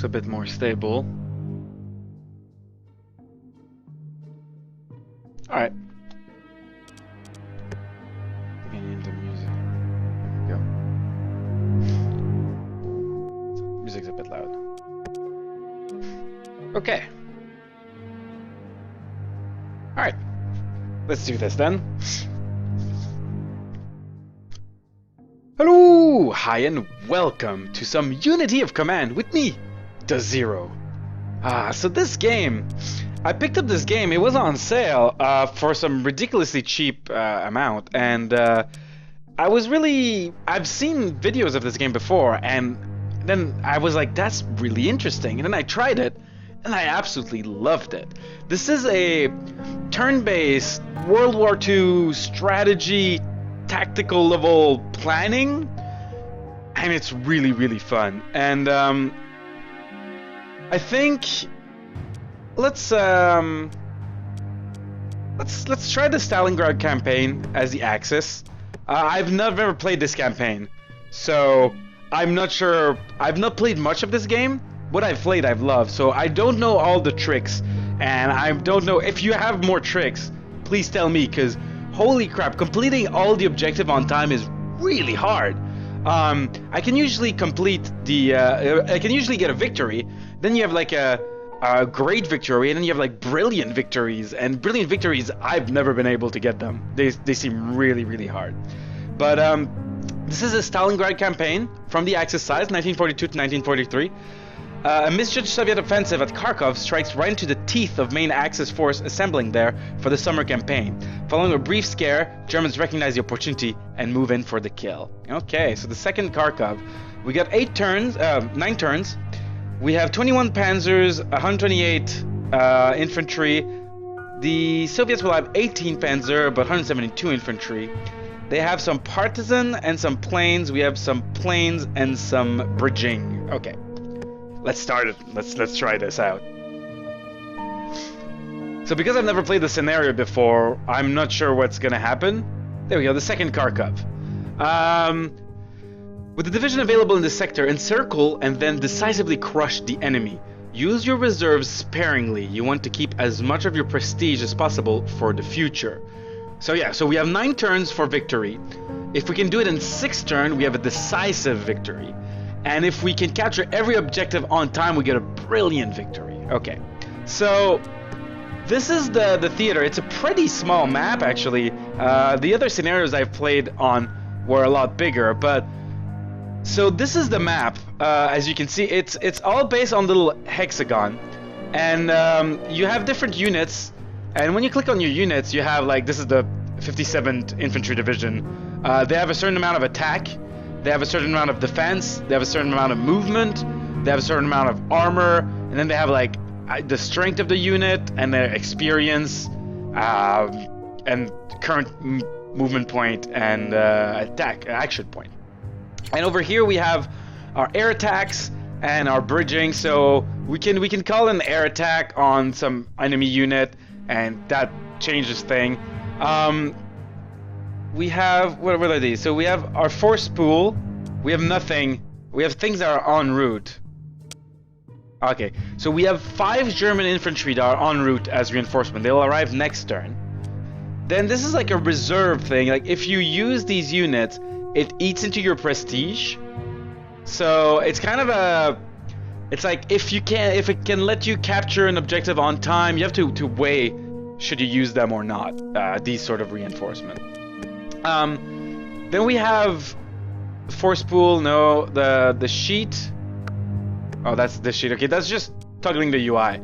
Looks a bit more stable. Alright. Beginning the music. There we go. Music's a bit loud. Okay. Alright. Let's do this then. Hello! Hi and welcome to some Unity of Command with me, Dozero. So this game, I picked up this game, it was on sale for some ridiculously cheap amount, and I've seen videos of this game before, and then I was like, that's really interesting, and then I tried it, and I absolutely loved it. This is a turn-based World War II strategy tactical level planning, and it's really, really fun. And I think let's try the Stalingrad campaign as the Axis. I've never played this campaign, so I'm not sure. I've not played much of this game. What I've played, I've loved. So I don't know all the tricks, and I don't know if you have more tricks. Please tell me, because holy crap, completing all the objective on time is really hard. I can usually complete the I can usually get a victory, then you have like a great victory, and then you have like brilliant victories, and brilliant victories I've never been able to get them. They seem really, really hard. But this is a Stalingrad campaign from the Axis side, 1942 to 1943. A misjudged Soviet offensive at Kharkov strikes right into the teeth of main Axis force assembling there for the summer campaign. Following a brief scare, Germans recognize the opportunity and move in for the kill. Okay, so the second Kharkov. We got 9 turns. We have 21 panzers, 128 infantry. The Soviets will have 18 panzer, but 172 infantry. They have some partisan and some planes. We have some planes and some bridging. Okay. Let's start it. Let's try this out. So because I've never played the scenario before, I'm not sure what's gonna happen. There we go, the second Kharkov. With the division available in the sector, encircle and then decisively crush the enemy. Use your reserves sparingly. You want to keep as much of your prestige as possible for the future. So yeah, so we have 9 turns for victory. If we can do it in 6 turns, we have a decisive victory. And if we can capture every objective on time, we get a brilliant victory. Okay, so this is the theater. It's a pretty small map, actually. The other scenarios I've played on were a lot bigger, but so this is the map. As you can see, it's all based on little hexagon, and you have different units. And when you click on your units, you have like, this is the 57th Infantry Division. They have a certain amount of attack. They have a certain amount of defense, they have a certain amount of movement, they have a certain amount of armor, and then they have like the strength of the unit and their experience, and current movement point and action point. And over here we have our air attacks and our bridging, so we can call an air attack on some enemy unit, and that changes thing. We have, what are these? So we have our force pool, we have nothing, we have things that are en route. Okay, so we have 5 German infantry that are en route as reinforcement. They'll arrive next turn. Then this is like a reserve thing, like if you use these units, it eats into your prestige. So it's kind of a, it's like if it can let you capture an objective on time, you have to weigh should you use them or not, these sort of reinforcement. Then we have force pool, no, the sheet. Oh, that's the sheet. Okay, that's just toggling the UI.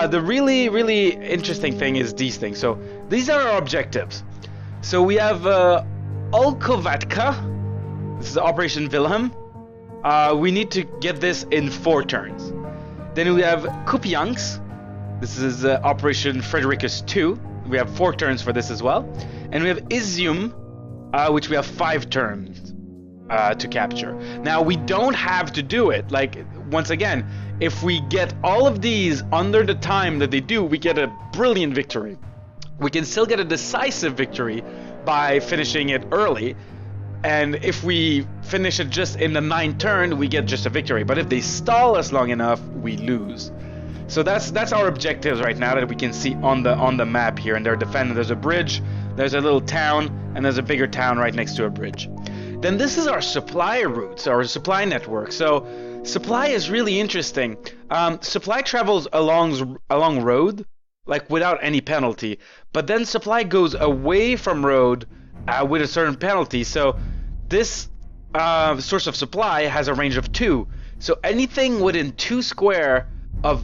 The really, really interesting thing is these things. So these are our objectives. So we have Olkovatka. This is Operation Wilhelm. We need to get this in 4 turns. Then we have Kupiansk. This is Operation Frederikus II. We have 4 turns for this as well. And we have Izium, which we have 5 turns to capture. Now, we don't have to do it. Like, once again, if we get all of these under the time that they do, we get a brilliant victory. We can still get a decisive victory by finishing it early. And if we finish it just in the 9th turn, we get just a victory. But if they stall us long enough, we lose. So that's our objectives right now that we can see on the map here. And they're defending. There's a bridge, there's a little town, and there's a bigger town right next to a bridge. Then this is our supply routes, our supply network. So supply is really interesting. Supply travels along road, like without any penalty. But then supply goes away from road with a certain penalty. So this source of supply has a range of 2. So anything within 2 square of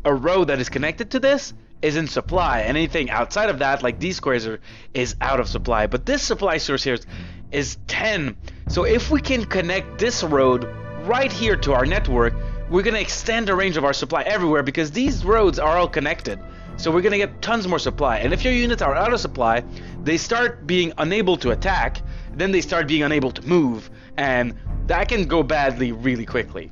a road that is connected to this is in supply. And anything outside of that, like these squares, is out of supply. But this supply source here is 10. So if we can connect this road right here to our network, we're going to extend the range of our supply everywhere because these roads are all connected. So we're going to get tons more supply. And if your units are out of supply, they start being unable to attack, then they start being unable to move, and that can go badly really quickly.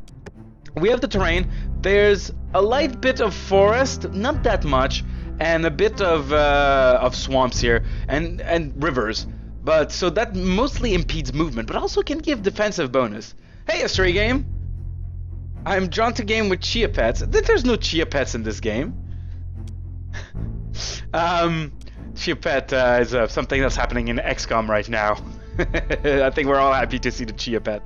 We have the terrain. There's a light bit of forest, not that much, and a bit of swamps here, and rivers. But so that mostly impedes movement, but also can give defensive bonus. Hey, a stray game. I'm drawn to game with chia pets. There's no chia pets in this game. Chia pet is something that's happening in XCOM right now. I think we're all happy to see the chia pet.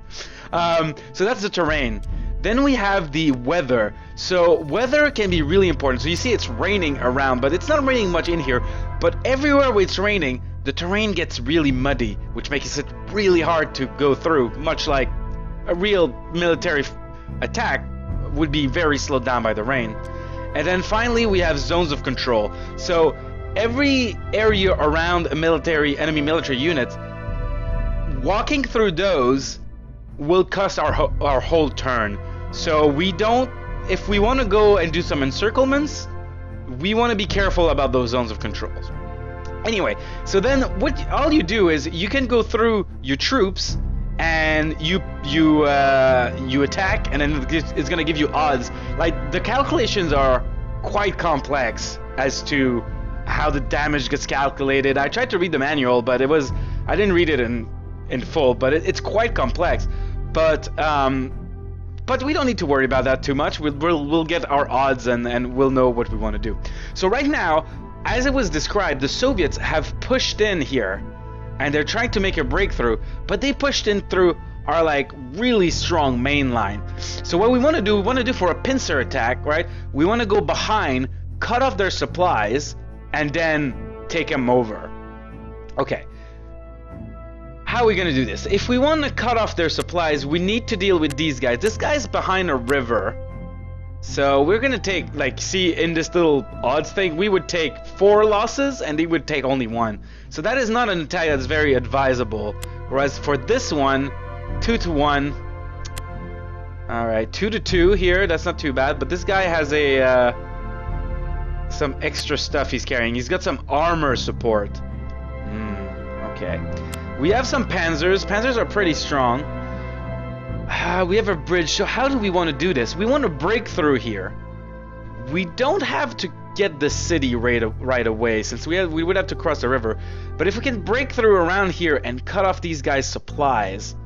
So that's the terrain. Then we have the weather. So weather can be really important. So you see it's raining around, but it's not raining much in here. But everywhere where it's raining, the terrain gets really muddy, which makes it really hard to go through, much like a real military attack would be very slowed down by the rain. And then finally we have zones of control. So every area around a enemy military unit, walking through those will cost our whole turn. So we don't, if we want to go and do some encirclements, we want to be careful about those zones of controls. Anyway, so then all you do is you can go through your troops and you attack, and then it's gonna give you odds. Like, the calculations are quite complex as to how the damage gets calculated. I tried to read the manual, but I didn't read it in full, but it's quite complex. But we don't need to worry about that too much. We'll get our odds and we'll know what we want to do. So right now, as it was described, the Soviets have pushed in here, and they're trying to make a breakthrough, but they pushed in through our like really strong main line. So what we want to do for a pincer attack, right? We want to go behind, cut off their supplies, and then take them over. Okay. How are we going to do this? If we want to cut off their supplies, we need to deal with these guys. This guy's behind a river. So we're going to take, like, see, in this little odds thing, we would take 4 losses and they would take only 1. So that is not an attack that's very advisable. Whereas for this one, 2-1. Alright, 2-2 here. That's not too bad. But this guy has some extra stuff he's carrying. He's got some armor support. Okay. We have some panzers. Panzers are pretty strong. We have a bridge. So how do we want to do this? We want to break through here. We don't have to get the city right away, since we would have to cross the river. But if we can break through around here and cut off these guys' supplies,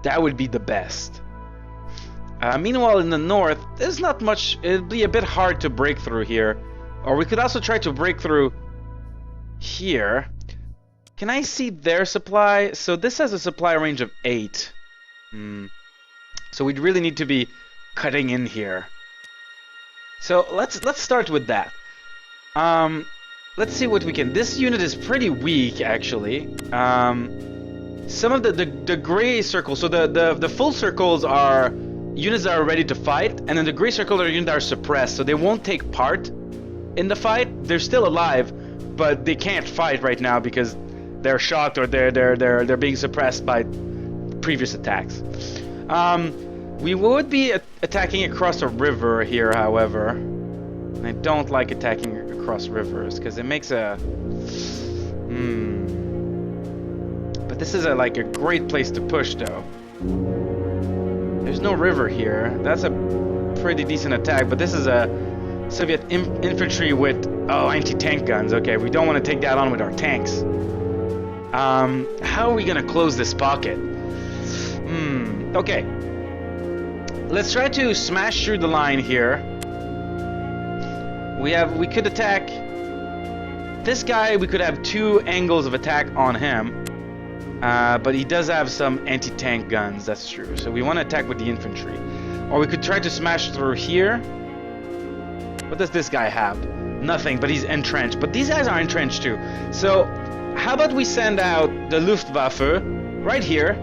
that would be the best. Meanwhile, in the north, there's not much. It'd be a bit hard to break through here. Or we could also try to break through here. Can I see their supply? So this has a supply range of 8. So we'd really need to be cutting in here. So let's start with that. Let's see what we can. This unit is pretty weak, actually. Some of the gray circles. So the full circles are units that are ready to fight, and then the gray circles are units that are suppressed, so they won't take part in the fight. They're still alive, but they can't fight right now because they're shocked or they're being suppressed by previous attacks. We would be attacking across a river here, however. And I don't like attacking across rivers because it makes a But this is like a great place to push, though. There's no river here. That's a pretty decent attack, but this is a Soviet infantry with anti-tank guns. Okay, we don't want to take that on with our tanks. How are we gonna close this pocket? Okay. Let's try to smash through the line here. We could attack this guy. We could have 2 angles of attack on him. But he does have some anti-tank guns, that's true. So we want to attack with the infantry. Or we could try to smash through here. What does this guy have? Nothing, but he's entrenched. But these guys are entrenched too. So how about we send out the Luftwaffe right here.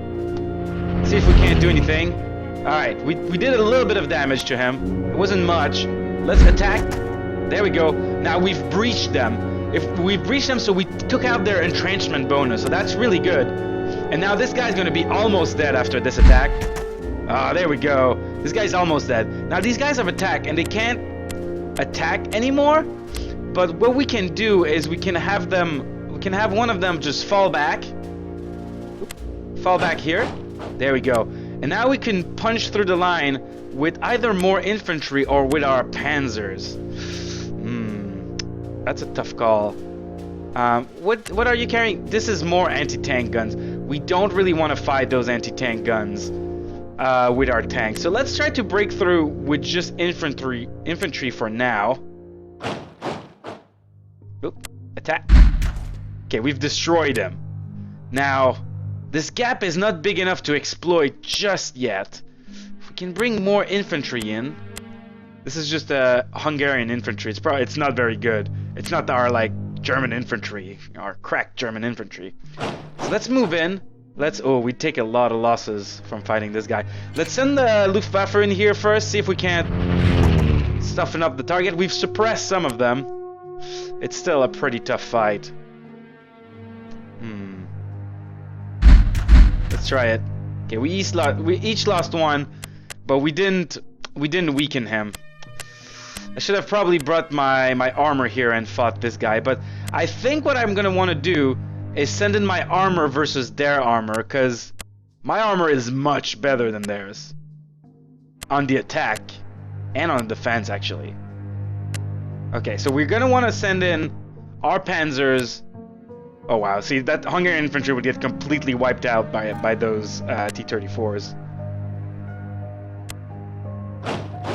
See if we can't do anything. Alright, we did a little bit of damage to him. It wasn't much. Let's attack. There we go. Now we've breached them. If we've breached them, so we took out their entrenchment bonus. So that's really good. And now this guy's going to be almost dead after this attack. Ah, there we go. This guy's almost dead. Now these guys have attack and they can't attack anymore. But what we can do is we can have one of them just fall back. Fall back here. There we go. And now we can punch through the line with either more infantry or with our panzers. That's a tough call. What are you carrying? This is more anti-tank guns. We don't really want to fight those anti-tank guns with our tanks. So let's try to break through with just infantry for now. Oop, attack. Okay, we've destroyed him. Now, this gap is not big enough to exploit just yet. If we can bring more infantry in. This is just a Hungarian infantry. It's not very good. It's not our like German infantry, our cracked German infantry. So let's move in. We take a lot of losses from fighting this guy. Let's send the Luftwaffe in here first, see if we can't stuffen up the target. We've suppressed some of them. It's still a pretty tough fight. Let's try it. Okay, we each lost one, but we didn't weaken him. I should have probably brought my armor here and fought this guy, but I think what I'm gonna want to do is send in my armor versus their armor, because my armor is much better than theirs on the attack and on defense actually. Okay, so we're gonna want to send in our panzers. Oh wow, see, that Hungarian infantry would get completely wiped out by those T-34s.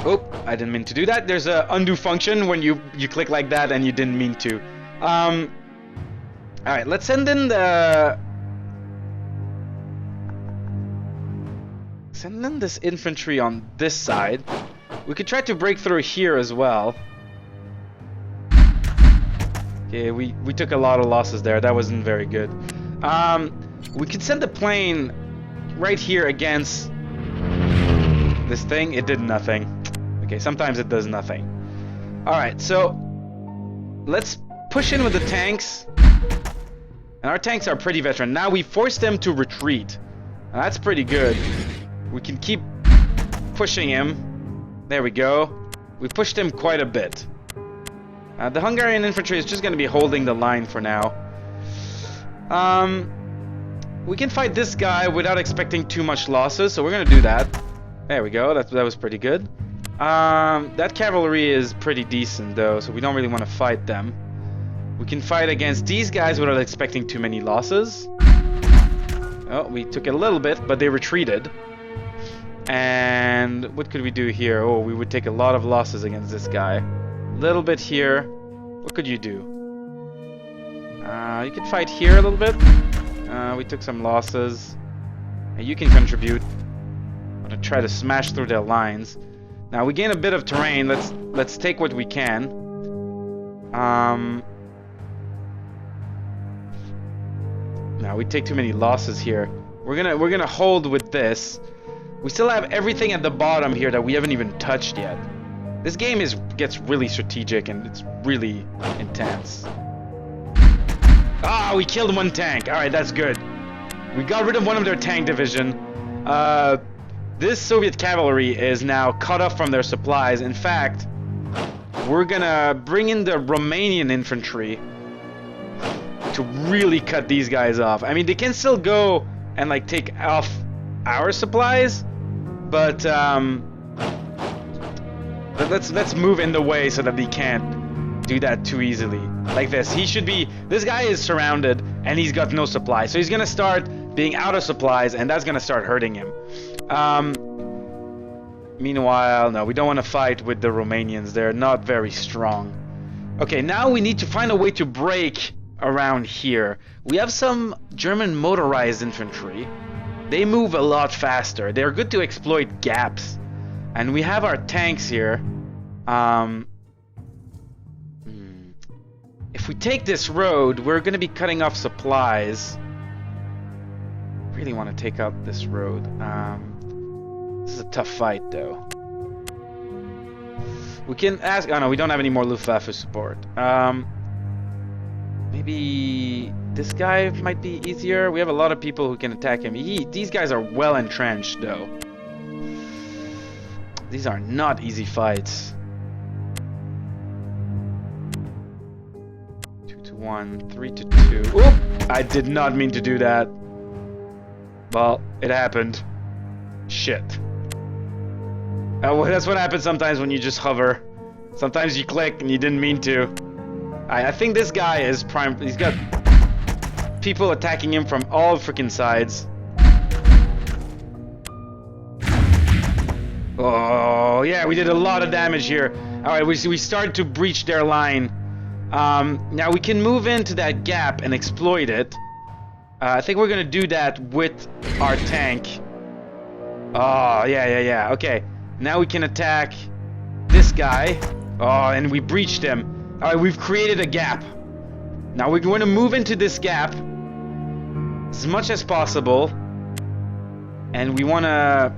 Oh, I didn't mean to do that. There's a undo function when you click like that and you didn't mean to. Alright, let's send in this infantry on this side. We could try to break through here as well. Okay, we took a lot of losses there. That wasn't very good. We could send a plane right here against this thing. It did nothing. Okay, sometimes it does nothing. Alright, so let's push in with the tanks. And our tanks are pretty veteran. Now we forced them to retreat. Now that's pretty good. We can keep pushing him. There we go. We pushed him quite a bit. The Hungarian infantry is just going to be holding the line for now. We can fight this guy without expecting too much losses, so we're going to do that. There we go. That was pretty good. That cavalry is pretty decent though, so we don't really want to fight them. We can fight against these guys without expecting too many losses. Oh, we took it a little bit, but they retreated. And what could we do here? Oh, we would take a lot of losses against this guy. A little bit here. What could you do? You could fight here a little bit. We took some losses. You can contribute. I'm gonna try to smash through their lines. Now we gain a bit of terrain. Let's take what we can. Now we take too many losses here. We're gonna hold with this. We still have everything at the bottom here that we haven't even touched yet. This game gets really strategic and it's really intense. Ah, we killed one tank. All right, that's good. We got rid of one of their tank division. This Soviet cavalry is now cut off from their supplies. In fact, we're gonna bring in the Romanian infantry to really cut these guys off. I mean, they can still go and like take off our supplies, but let's move in the way so that they can't do that too easily. Like this. This guy is surrounded and he's got no supply. So he's gonna start being out of supplies, and that's gonna start hurting him. Meanwhile, no, we don't want to fight with the Romanians. They're not very strong. Okay, now we need to find a way to break around here. We have some German motorized infantry. They move a lot faster. They're good to exploit gaps. And we have our tanks here. If we take this road, we're going to be cutting off supplies. Really want to take out this road. This is a tough fight, though. We can ask... Oh, no, we don't have any more Luftwaffe support. Maybe this guy might be easier. We have a lot of people who can attack him. These guys are well entrenched, though. These are not easy fights. 2 to 1, 3 to 2. Oop! I did not mean to do that. Well, it happened. Shit. Well, that's what happens sometimes when you just hover. Sometimes you click and you didn't mean to. I think this guy is prime. He's got people attacking him from all freaking sides. Oh, yeah, we did a lot of damage here. Alright, we started to breach their line. Now we can move into that gap and exploit it. I think we're gonna do that with our tank. Oh, yeah. Okay, now we can attack this guy. Oh, and we breached him. Alright, we've created a gap. Now we're going to move into this gap as much as possible. And we want to...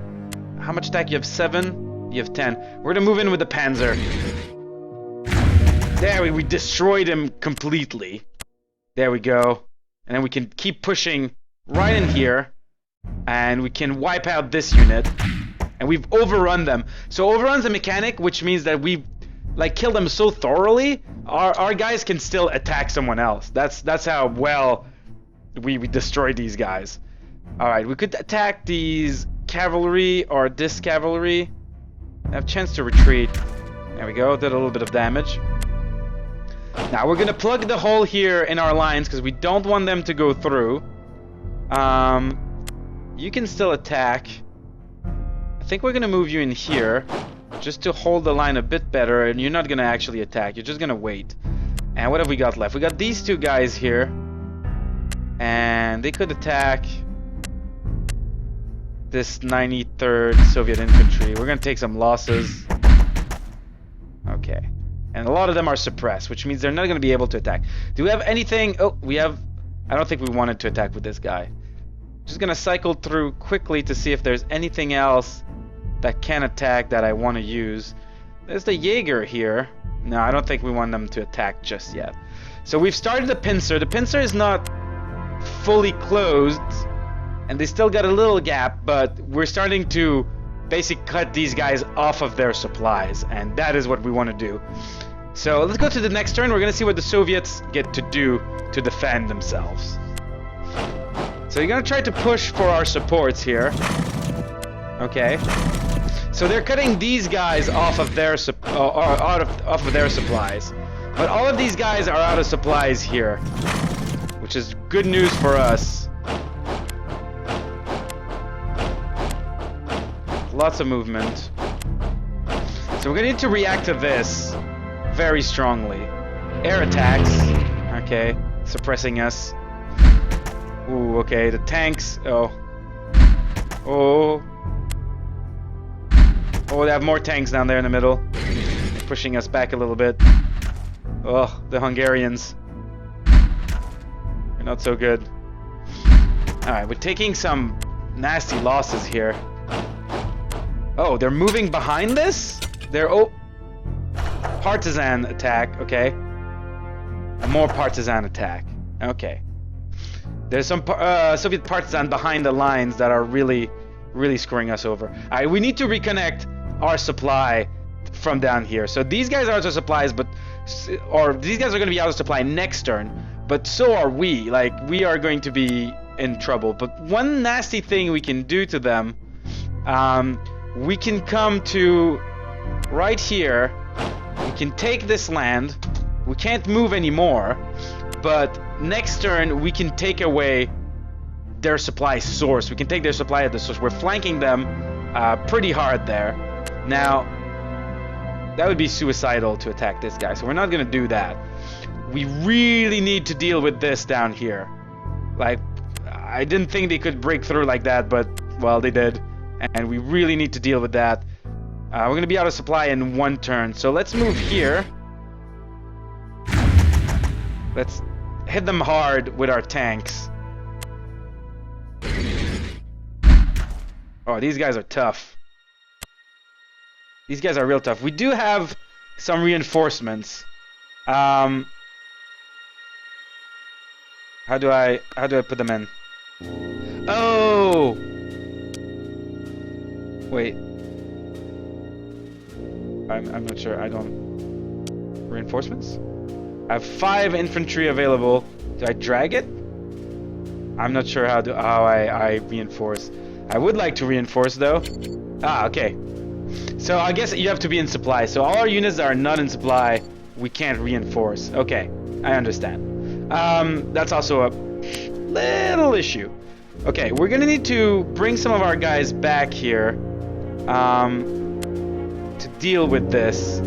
How much attack? You have 7? You have 10. We're going to move in with the Panzer. There, we destroyed him completely. There we go. And then we can keep pushing right in here. And we can wipe out this unit. And we've overrun them. So overrun's a mechanic, which means that we've kill them so thoroughly, our guys can still attack someone else. That's how well we destroy these guys. Alright, we could attack these cavalry or this cavalry. Have a chance to retreat. There we go, did a little bit of damage. Now we're gonna plug the hole here in our lines because we don't want them to go through. You can still attack. I think we're gonna move you in here just to hold the line a bit better, and you're not gonna actually attack, you're just gonna wait. And what have we got left? We got these two guys here, and they could attack this 93rd Soviet infantry. We're gonna take some losses. Okay, and a lot of them are suppressed, which means they're not gonna be able to attack. Do we have anything? Oh, we have... I don't think we wanted to attack with this guy. Just gonna cycle through quickly to see if there's anything else that can attack that I want to use. There's the Jaeger here. No, I don't think we want them to attack just yet. So we've started the pincer. The pincer is not fully closed, and they still got a little gap, but we're starting to basically cut these guys off of their supplies, and that is what we want to do. So let's go to the next turn. We're going to see what the Soviets get to do to defend themselves. So you're going to try to push for our supports here. Okay. So they're cutting these guys off of their off of their supplies, but all of these guys are out of supplies here, which is good news for us. Lots of movement. So we're gonna need to react to this very strongly. Air attacks. Okay, suppressing us. Ooh, okay. The tanks. Oh. Oh, they have more tanks down there in the middle. They're pushing us back a little bit. Oh, the Hungarians. They're not so good. Alright, we're taking some nasty losses here. Oh, they're moving behind this? They're... Oh! Partisan attack, okay. A more partisan attack. Okay. There's some Soviet partisan behind the lines that are really screwing us over. Alright, we need to reconnect our supply from down here. So these guys are out of supplies, but... Or these guys are going to be out of supply next turn. But so are we. Like, we are going to be in trouble. But one nasty thing we can do to them... we can come to right here. We can take this land. We can't move anymore. but next turn we can take away their supply source. We can take their supply at the source. We're flanking them pretty hard there. Now, that would be suicidal to attack this guy, so we're not gonna do that. We really need to deal with this down here. Like, I didn't think they could break through like that, but, well, they did. And we really need to deal with that. We're gonna be out of supply in one turn, so let's move here. Let's hit them hard with our tanks. Oh, these guys are tough. These guys are real tough. We do have some reinforcements. How do I put them in? Oh! Wait. I'm not sure. I don't... Reinforcements? I have 5 infantry available. Do I drag it? I'm not sure how I reinforce. I would like to reinforce though. Ah, okay. So I guess you have to be in supply. So all our units that are not in supply, we can't reinforce. Okay, I understand. That's also a little issue. Okay, we're gonna need to bring some of our guys back here to deal with this.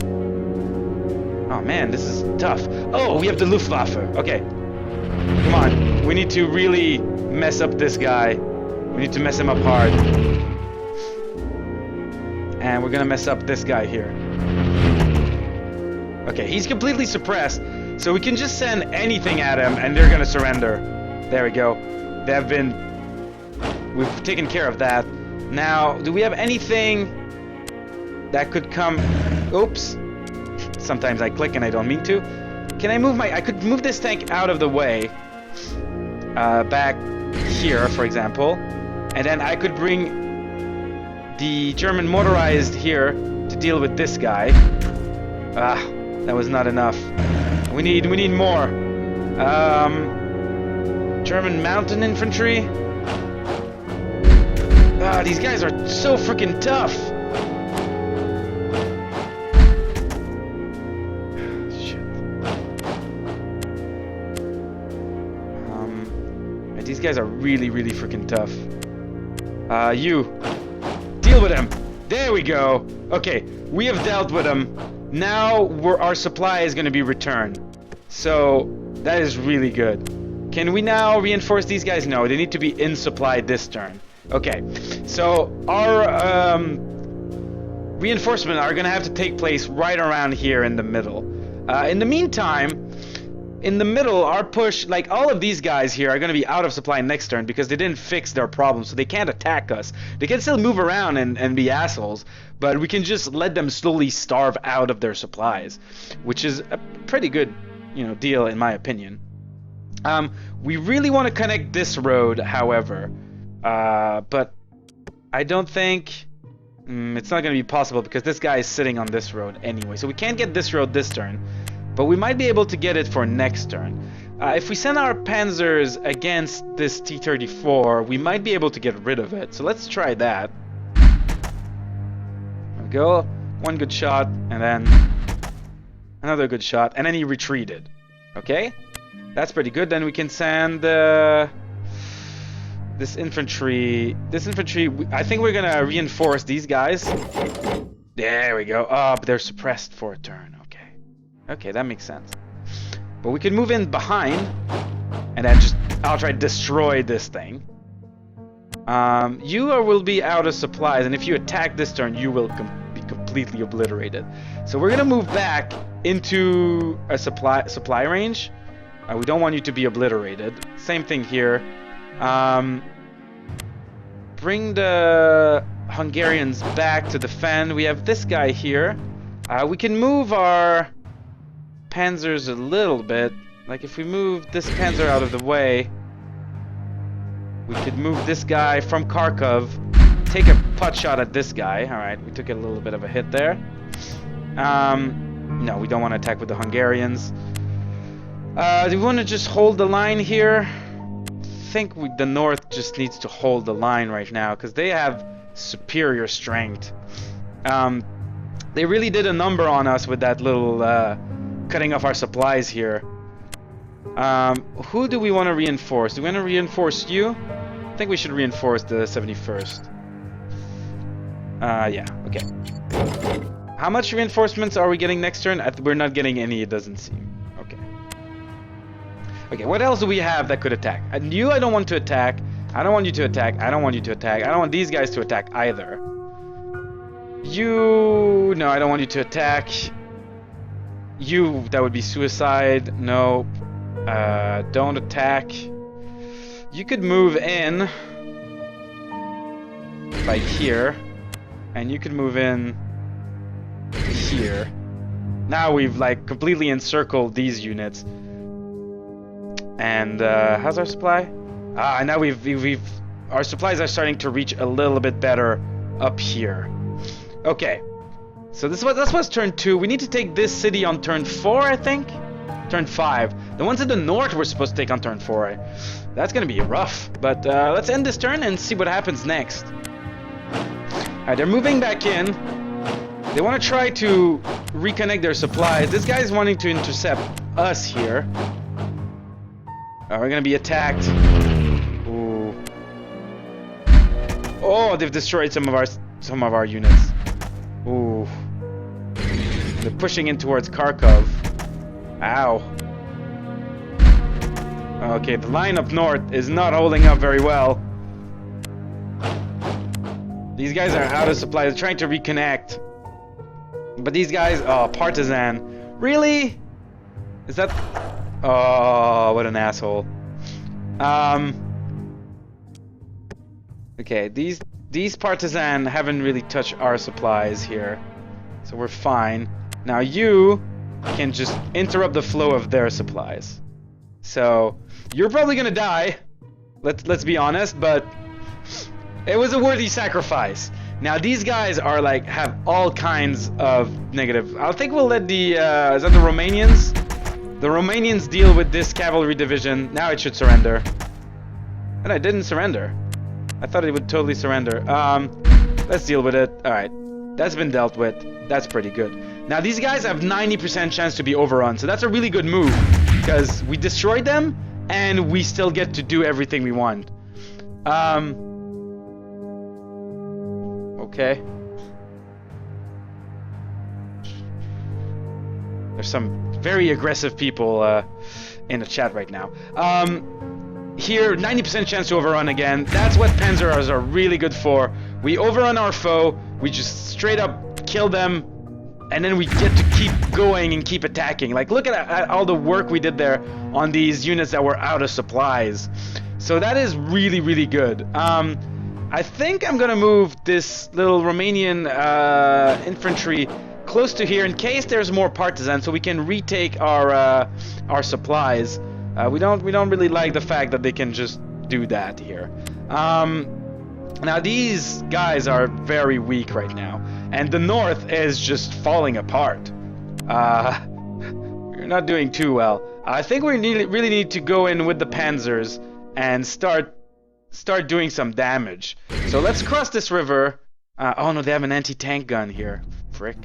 Oh man, this is tough. Oh, we have the Luftwaffe. Okay, come on. We need to really mess up this guy. We need to mess him up hard. And we're gonna mess up this guy here. Okay, he's completely suppressed, so we can just send anything at him and they're gonna surrender. There we go. We've taken care of that. Now, do we have anything that could come... Oops. Sometimes I click and I don't mean to. Can I move I could move this tank out of the way. Back here, for example. And then I could bring the German motorized here to deal with this guy. Ah, that was not enough. We need more. German mountain infantry. Ah, these guys are so freaking tough. These guys are really, really freaking tough. You deal with him. There we go. Okay, we have dealt with him. Now our supply is going to be returned. So that is really good. Can we now reinforce these guys? No, they need to be in supply this turn. Okay, so our reinforcement are going to have to take place right around here in the middle. In the meantime, in the middle, our push, like all of these guys here are going to be out of supply next turn because they didn't fix their problem, so they can't attack us. They can still move around and be assholes, but we can just let them slowly starve out of their supplies, which is a pretty good, deal in my opinion. We really want to connect this road, however, but I don't think it's not going to be possible because this guy is sitting on this road anyway, so we can't get this road this turn. But we might be able to get it for next turn. If we send our panzers against this T-34, we might be able to get rid of it. So let's try that. There we go. One good shot, and then another good shot, and then he retreated. Okay? That's pretty good. Then we can send this infantry. I think we're gonna reinforce these guys. There we go. Oh, but they're suppressed for a turn. Okay, that makes sense. But we can move in behind and then just outright destroy this thing. You will be out of supplies, and if you attack this turn, you will be completely obliterated. So we're gonna move back into a supply range. We don't want you to be obliterated. Same thing here. Bring the Hungarians back to defend. We have this guy here. We can move our panzers a little bit. Like if we move this panzer out of the way, we could move this guy from Kharkov, take a pot shot at this guy. Alright, we took a little bit of a hit there. No, we don't want to attack with the Hungarians. Do we want to just hold the line here? I think the North just needs to hold the line right now because they have superior strength. They really did a number on us with that little cutting off our supplies here. Who do we want to reinforce? Do we want to reinforce you? I think we should reinforce the 71st. Yeah, okay. How much reinforcements are we getting next turn? We're not getting any, it doesn't seem. Okay. Okay, what else do we have that could attack? You, I don't want to attack. I don't want you to attack. I don't want you to attack. I don't want these guys to attack either. You... No, I don't want you to attack. You, that would be suicide. No. Don't attack. You could move in. Like here. And you could move in here. Now we've like completely encircled these units. And how's our supply? And now our supplies are starting to reach a little bit better up here. Okay. So that's what's turn 2. We need to take this city on turn 4, I think. Turn 5. The ones in the north we're supposed to take on turn 4. That's gonna be rough. But let's end this turn and see what happens next. Alright, they're moving back in. They want to try to reconnect their supplies. This guy's wanting to intercept us here. We're gonna be attacked. Ooh. Oh, they've destroyed some of our units. Ooh. They're pushing in towards Kharkov. Ow. Okay, the line up north is not holding up very well. These guys are out of supply. They're trying to reconnect. But these guys... Oh, partisan. Really? Is that... Oh, what an asshole. Okay, these partisan haven't really touched our supplies here. So we're fine. Now you can just interrupt the flow of their supplies. So, you're probably gonna die. Let's be honest, but it was a worthy sacrifice. Now these guys are like have all kinds of negative. I think we'll let the is that the Romanians? The Romanians deal with this cavalry division. Now it should surrender. And I didn't surrender. I thought it would totally surrender. Let's deal with it. Alright. That's been dealt with. That's pretty good. Now these guys have 90% chance to be overrun. So that's a really good move. Because we destroyed them and we still get to do everything we want. Okay. There's some very aggressive people in the chat right now. Here, 90% chance to overrun again. That's what Panzers are really good for. We overrun our foe, we just straight up kill them, and then we get to keep going and keep attacking. Like, look at all the work we did there on these units that were out of supplies. So that is really, really good. I think I'm gonna move this little Romanian infantry close to here in case there's more partisans, so we can retake our supplies. We don't really like the fact that they can just do that here. Now these guys are very weak right now, and the north is just falling apart. We're not doing too well. I think we really need to go in with the panzers and start doing some damage. So let's cross this river. Oh no, they have an anti-tank gun here. Frick.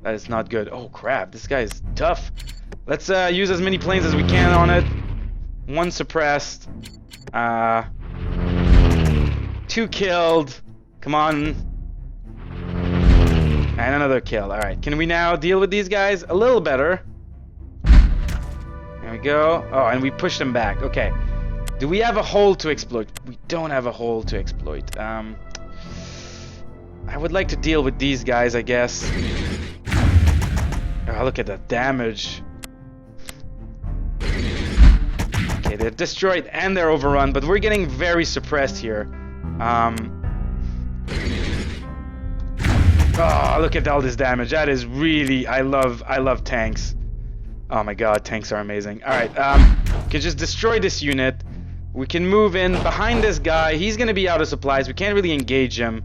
That is not good. Oh crap, this guy is tough. Let's use as many planes as we can on it. One suppressed. 2 killed. Come on. And another kill. Alright, can we now deal with these guys a little better? There we go. Oh, and we pushed them back. Okay. Do we have a hole to exploit? We don't have a hole to exploit. I would like to deal with these guys, I guess. Oh, look at the damage. Okay, they're destroyed and they're overrun, but we're getting very suppressed here. Oh, look at all this damage. That is really... I love tanks. Oh my god, tanks are amazing. Alright, we can just destroy this unit. We can move in behind this guy. He's gonna be out of supplies. We can't really engage him.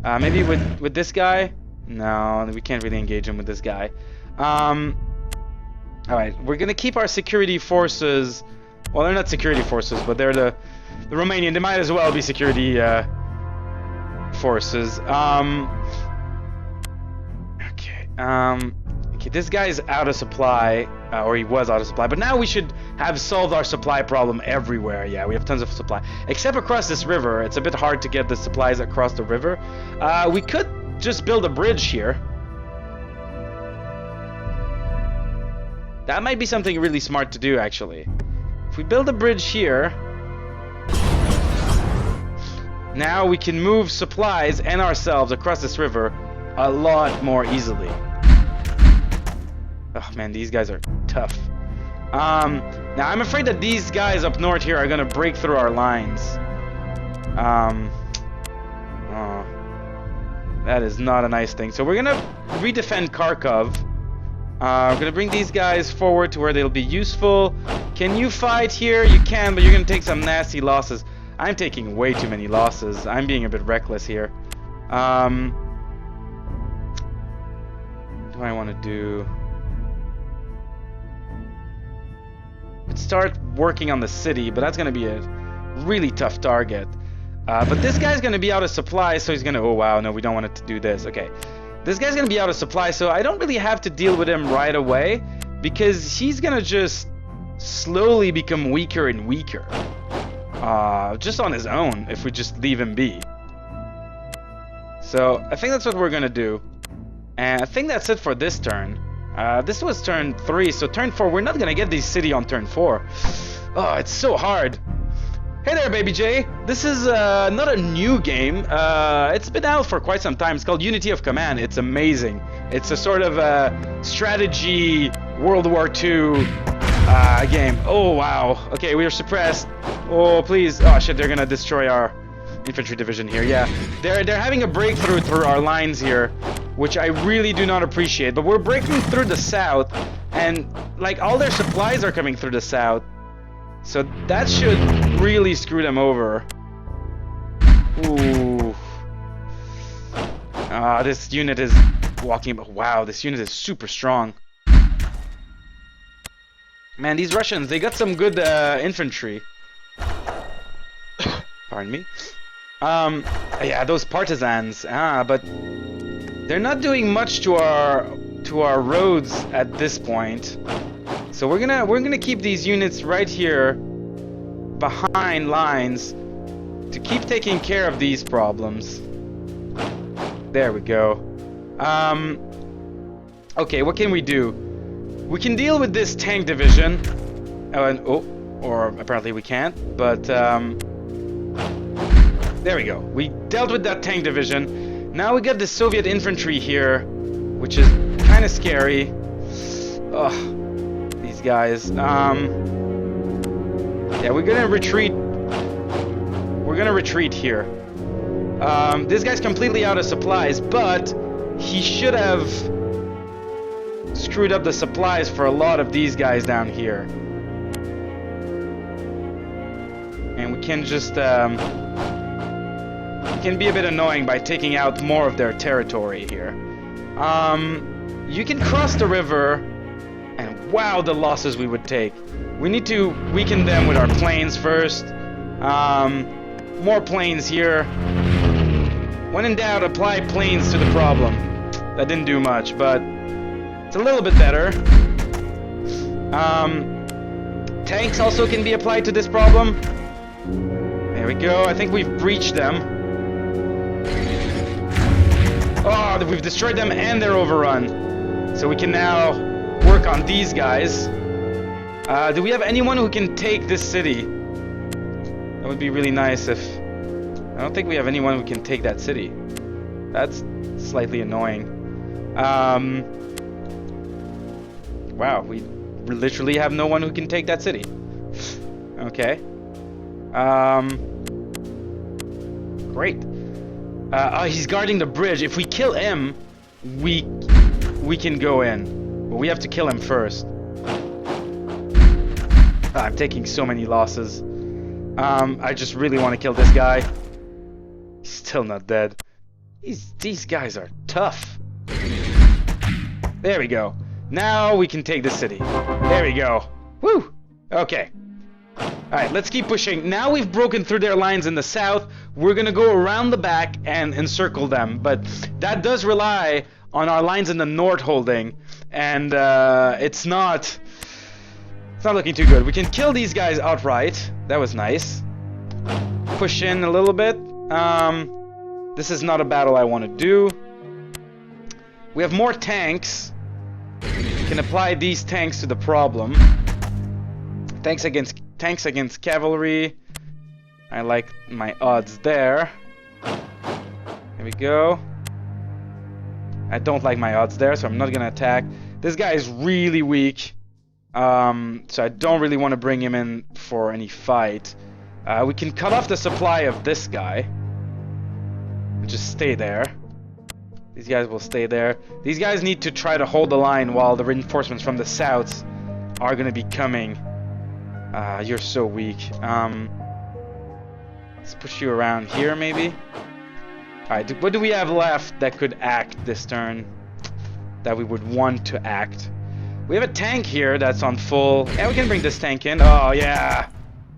Maybe with this guy? No, we can't really engage him with this guy. Alright, we're gonna keep our security forces. Well, they're not security forces, but they're the Romanian. They might as well be security forces. Okay. Okay, this guy's out of supply, or he was out of supply, but now we should have solved our supply problem everywhere. Yeah, we have tons of supply. Except across this river, it's a bit hard to get the supplies across the river. We could just build a bridge here. That might be something really smart to do, actually. If we build a bridge here, now we can move supplies and ourselves across this river a lot more easily. Oh man, these guys are tough. Now I'm afraid that these guys up north here are gonna break through our lines. Oh, that is not a nice thing. So we're gonna redefend Kharkov. We're gonna bring these guys forward to where they'll be useful. Can you fight here? You can, but you're gonna take some nasty losses. I'm taking way too many losses. I'm being a bit reckless here. What do I want to do? Let's start working on the city, but that's gonna be a really tough target. But this guy's gonna be out of supply, so he's gonna... Oh wow, no, we don't want it to do this. Okay. This guy's gonna be out of supply, so I don't really have to deal with him right away, because he's gonna just slowly become weaker and weaker. Just on his own, if we just leave him be. So, I think that's what we're gonna do. And I think that's it for this turn. This was turn 3, so turn 4, we're not gonna get this city on turn 4. Oh, it's so hard. Hey there, Baby J. This is not a new game. It's been out for quite some time. It's called Unity of Command. It's amazing. It's a sort of strategy World War II game. Oh, wow. Okay, we are suppressed. Oh, please. Oh, shit, they're gonna destroy our infantry division here. Yeah, they're having a breakthrough through our lines here, which I really do not appreciate. But we're breaking through the south, and, like, all their supplies are coming through the south. So that should really screw them over. Ooh. This unit is walking... Wow, this unit is super strong. Man, these Russians, they got some good infantry. Pardon me. Yeah, those partisans. But they're not doing much to our roads at this point. So we're gonna keep these units right here behind lines to keep taking care of these problems. There we go. Okay, what can we do? We can deal with this tank division. Or apparently we can't, but there we go. We dealt with that tank division. Now we got the Soviet infantry here, which is kind of scary. Ugh. Guys, yeah, we're gonna retreat. We're gonna retreat here. This guy's completely out of supplies, but he should have screwed up the supplies for a lot of these guys down here. And we can just we can be a bit annoying by taking out more of their territory here. You can cross the river. And wow, the losses we would take. We need to weaken them with our planes first. More planes here. When in doubt, apply planes to the problem. That didn't do much, but it's a little bit better. Tanks also can be applied to this problem. There we go. I think we've breached them. Oh, we've destroyed them and they're overrun. So we can now work on these guys. Do we have anyone who can take this city? That would be really nice if... I don't think we have anyone who can take that city. That's slightly annoying. Wow, we literally have no one who can take that city. Okay. Great. He's guarding the bridge. If we kill him, we can go in. But we have to kill him first. I'm taking so many losses. I just really want to kill this guy. He's still not dead. These guys are tough. There we go. Now we can take the city. There we go. Woo! Okay. Alright, let's keep pushing. Now we've broken through their lines in the south. We're gonna go around the back and encircle them. But that does rely on our lines in the north holding, and it's not looking too good. We can kill these guys outright. That was nice. Push in a little bit. This is not a battle I want to do. We have more tanks. We can apply these tanks to the problem. Tanks against cavalry. I like my odds there. Here we go. I don't like my odds there, so I'm not gonna attack. This guy is really weak. So I don't really want to bring him in for any fight. We can cut off the supply of this guy. And just stay there. These guys will stay there. These guys need to try to hold the line while the reinforcements from the south are gonna be coming. You're so weak. Let's push you around here, maybe. Alright, what do we have left that could act this turn? That we would want to act? We have a tank here that's on full. Yeah, we can bring this tank in. Oh, yeah.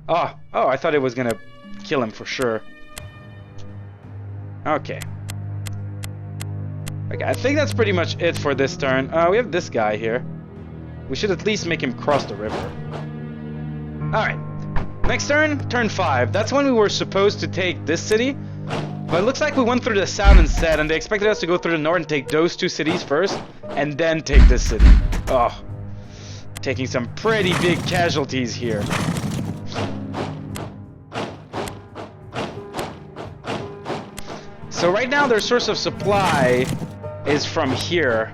Oh, I thought it was gonna kill him for sure. Okay. Okay, I think that's pretty much it for this turn. We have this guy here. We should at least make him cross the river. Alright. Next turn, turn 5. That's when we were supposed to take this city. But it looks like we went through the south instead, and they expected us to go through the north and take those 2 cities first, and then take this city. Oh. Taking some pretty big casualties here. So right now their source of supply is from here.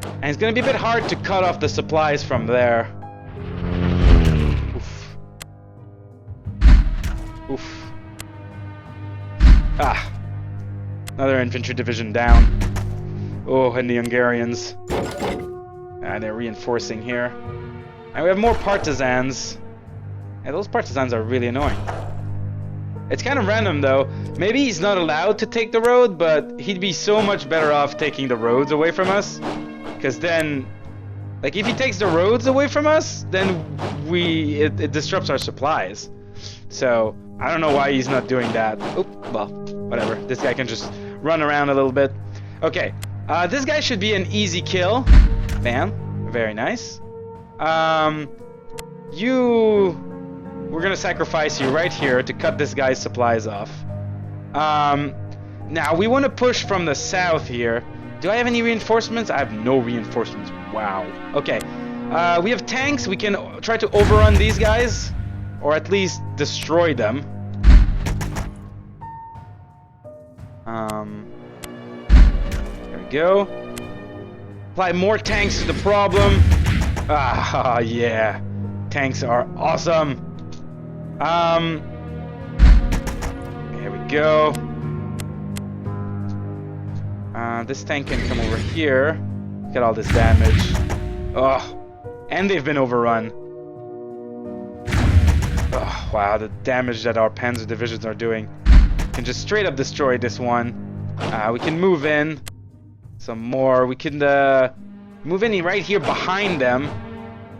And it's gonna be a bit hard to cut off the supplies from there. Oof. Oof. Ah. Another infantry division down. Oh, and the Hungarians. And they're reinforcing here. And we have more partisans. And those partisans are really annoying. It's kind of random though. Maybe he's not allowed to take the road, but he'd be so much better off taking the roads away from us. Because then, like if he takes the roads away from us, then it disrupts our supplies. So, I don't know why he's not doing that. Oop, well, whatever. This guy can just run around a little bit. Okay, this guy should be an easy kill. Bam, very nice. We're gonna sacrifice you right here to cut this guy's supplies off. Now we want to push from the south here. Do I have any reinforcements? I have no reinforcements. Wow. Okay. We have tanks. We can try to overrun these guys, or at least destroy them. There we go. Apply more tanks to the problem. Ah, yeah. Tanks are awesome. Here we go. This tank can come over here. Look at all this damage. Oh, and they've been overrun. Oh, wow, the damage that our Panzer divisions are doing. We can just straight up destroy this one. We can move in some more. We can move in right here behind them.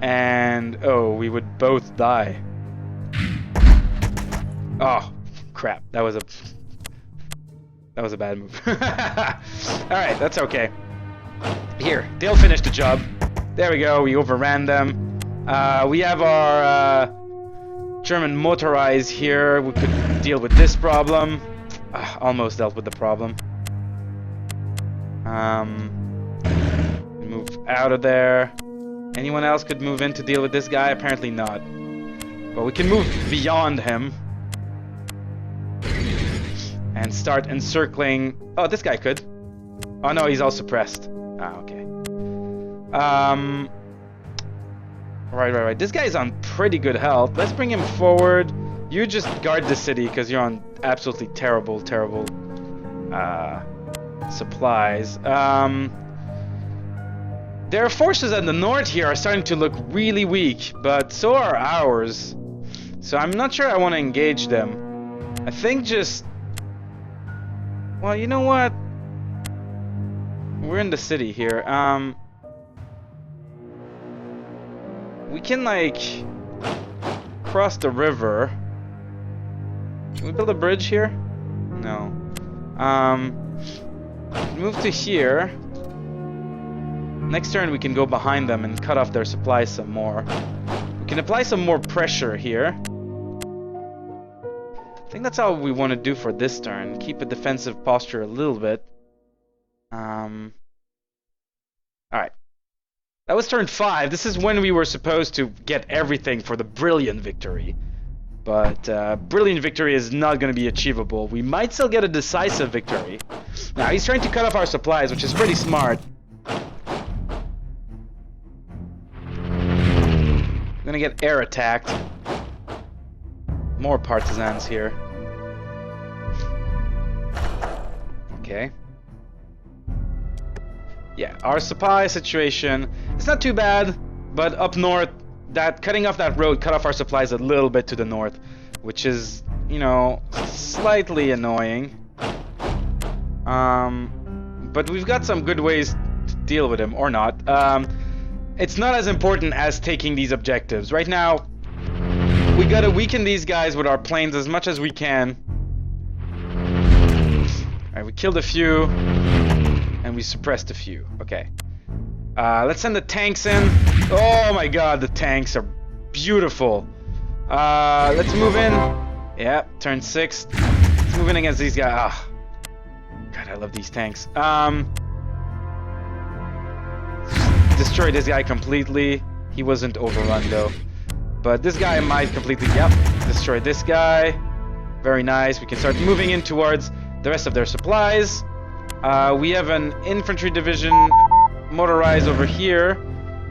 And, oh, we would both die. Oh, crap. That was a bad move. Alright, that's okay. Here, they'll finish the job. There we go, we overran them. We have our German motorized here. We could deal with this problem. Almost dealt with the problem. Move out of there. Anyone else could move in to deal with this guy? Apparently not. But we can move beyond him. And start encircling... Oh, this guy could. Oh no, he's all suppressed. Ah, okay. Right. This guy's on pretty good health. Let's bring him forward. You just guard the city because you're on absolutely terrible supplies. Their forces at the north here are starting to look really weak, but so are ours. So I'm not sure I want to engage them. I think just... Well, you know what? We're in the city here. We can, like, cross the river. Can we build a bridge here? No. Move to here. Next turn we can go behind them and cut off their supplies some more. We can apply some more pressure here. I think that's how we want to do for this turn. Keep a defensive posture a little bit. Alright. That was turn 5. This is when we were supposed to get everything for the brilliant victory. But brilliant victory is not going to be achievable. We might still get a decisive victory. Now, he's trying to cut off our supplies, which is pretty smart. I'm going to get air attacked. More partisans here. Okay. Yeah, our supply situation, it's not too bad, but up north, that cutting off that road cut off our supplies a little bit to the north, which is, you know, slightly annoying. But we've got some good ways to deal with him, or not. It's not as important as taking these objectives. Right now, we gotta weaken these guys with our planes as much as we can. Alright, we killed a few, and we suppressed a few. Okay. Let's send the tanks in. Oh my god, the tanks are beautiful. Let's move in. Yeah, turn 6. Let's move in against these guys. Ah. God, I love these tanks. Destroy this guy completely. He wasn't overrun though. But this guy might completely, yep, destroy this guy. Very nice. We can start moving in towards the rest of their supplies. We have an infantry division motorized over here.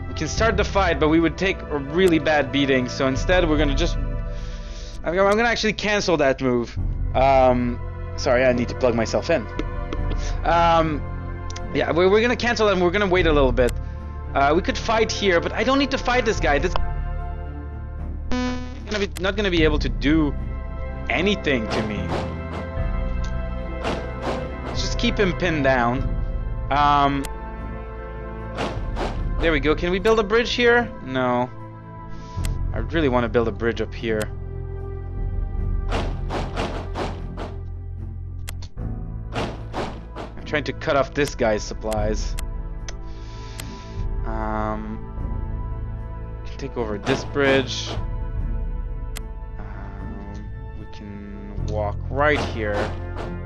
We can start the fight, but we would take a really bad beating. So instead, we're gonna just... I'm gonna actually cancel that move. Sorry, I need to plug myself in. Yeah, we're gonna cancel that and we're gonna wait a little bit. We could fight here, but I don't need to fight this guy. This not gonna be able to do anything to me. Let's just keep him pinned down. There we go. Can we build a bridge here? No. I really want to build a bridge up here. I'm trying to cut off this guy's supplies. We can take over this bridge. We can walk right here.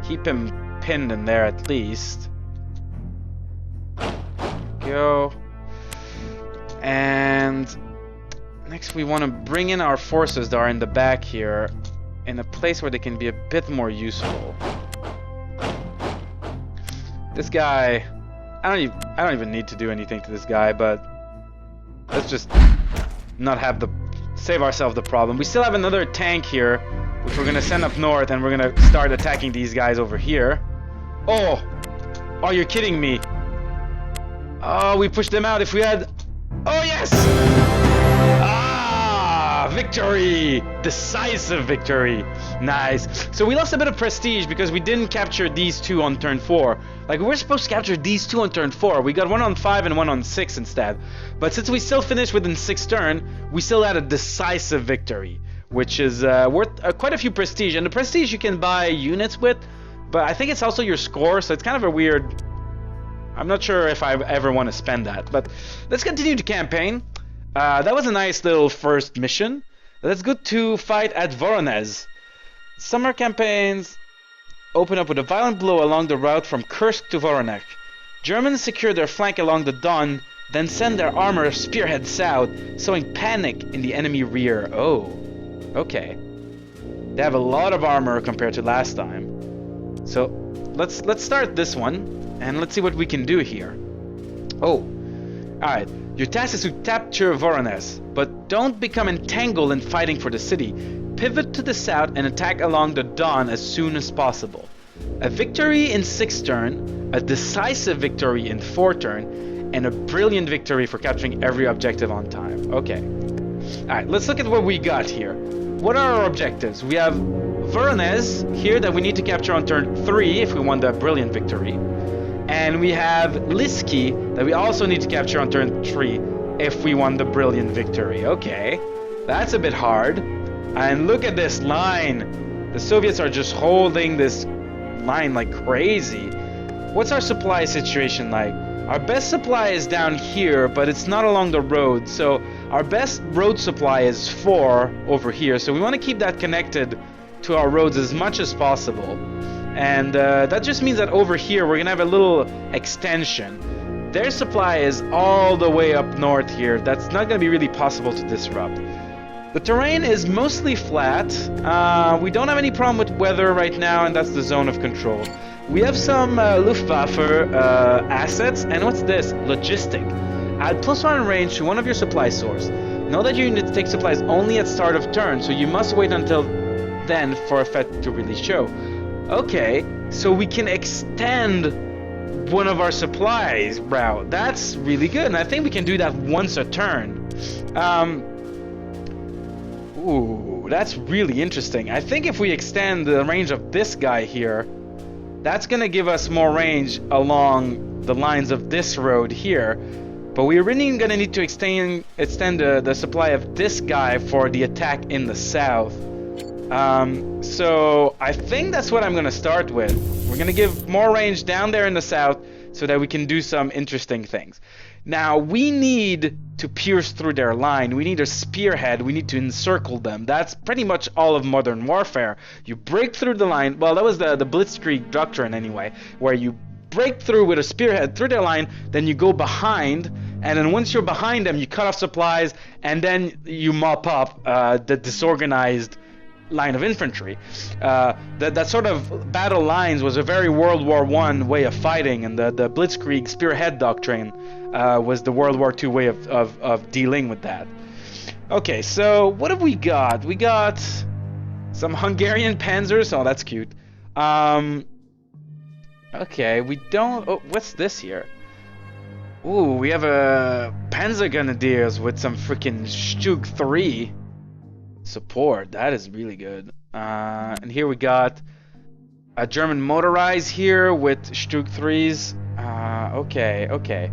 Keep him pinned in there at least. Go. And next we want to bring in our forces that are in the back here in a place where they can be a bit more useful. This guy, I don't even need to do anything to this guy, but let's just not have save ourselves the problem. We still have another tank here, which we're gonna send up north, and we're gonna start attacking these guys over here. Oh, you're kidding me. Oh, we pushed them out. If we had... Oh, yes! Ah, victory! Decisive victory. Nice. So we lost a bit of prestige because we didn't capture these two on turn 4. Like, we were supposed to capture these two on turn 4. We got one on 5 and one on 6 instead. But since we still finished within 6 turn, we still had a decisive victory, which is worth quite a few prestige. And the prestige you can buy units with, but I think it's also your score, so it's kind of a weird... I'm not sure if I ever want to spend that, but let's continue the campaign. That was a nice little first mission. Let's go to fight at Voronezh. Summer campaigns open up with a violent blow along the route from Kursk to Voronezh. Germans secure their flank along the Don, then send their armor spearhead south, sowing panic in the enemy rear. Oh, okay. They have a lot of armor compared to last time. So let's start this one. And let's see what we can do here. Oh, alright. Your task is to capture Voronezh, but don't become entangled in fighting for the city. Pivot to the south and attack along the Don as soon as possible. A victory in 6th turn, a decisive victory in 4th turn, and a brilliant victory for capturing every objective on time. Okay. Alright, let's look at what we got here. What are our objectives? We have Voronezh here that we need to capture on turn 3 if we want the brilliant victory. And we have Liski that we also need to capture on turn 3 if we want the brilliant victory. Okay, that's a bit hard. And look at this line. The Soviets are just holding this line like crazy. What's our supply situation like? Our best supply is down here, but it's not along the road. So our best road supply is 4 over here. So we want to keep that connected to our roads as much as possible. And that just means that over here we're going to have a little extension. Their supply is all the way up north here. That's not going to be really possible to disrupt. The terrain is mostly flat. We don't have any problem with weather right now, and that's the zone of control. We have some Luftwaffe assets, and what's this? Logistic. Add +1 range to one of your supply source. Know that your units take supplies only at start of turn, so you must wait until then for effect to really show. Okay, so we can extend one of our supplies route. That's really good, and I think we can do that once a turn. Ooh, that's really interesting. I think if we extend the range of this guy here, that's gonna give us more range along the lines of this road here. But we're really gonna need to extend the supply of this guy for the attack in the south. So I think that's what I'm gonna start with. We're gonna give more range down there in the south so that we can do some interesting things. Now we need to pierce through their line. We need a spearhead. We need to encircle them. That's pretty much all of modern warfare. You break through the line. Well, that was the Blitzkrieg doctrine anyway, where you break through with a spearhead through their line, then you go behind, and then once you're behind them, you cut off supplies, and then you mop up the disorganized line of infantry. That sort of battle lines was a very World War I way of fighting, and the Blitzkrieg spearhead doctrine was the World War II way of dealing with that. Okay, so what have we got? We got some Hungarian panzers. Oh, that's cute. Okay, we don't... Oh, what's this here? Ooh, we have a Panzer Grenadiers with some freaking Stug 3 support. That is really good. And here we got a German motorized here with Stug 3s. Okay.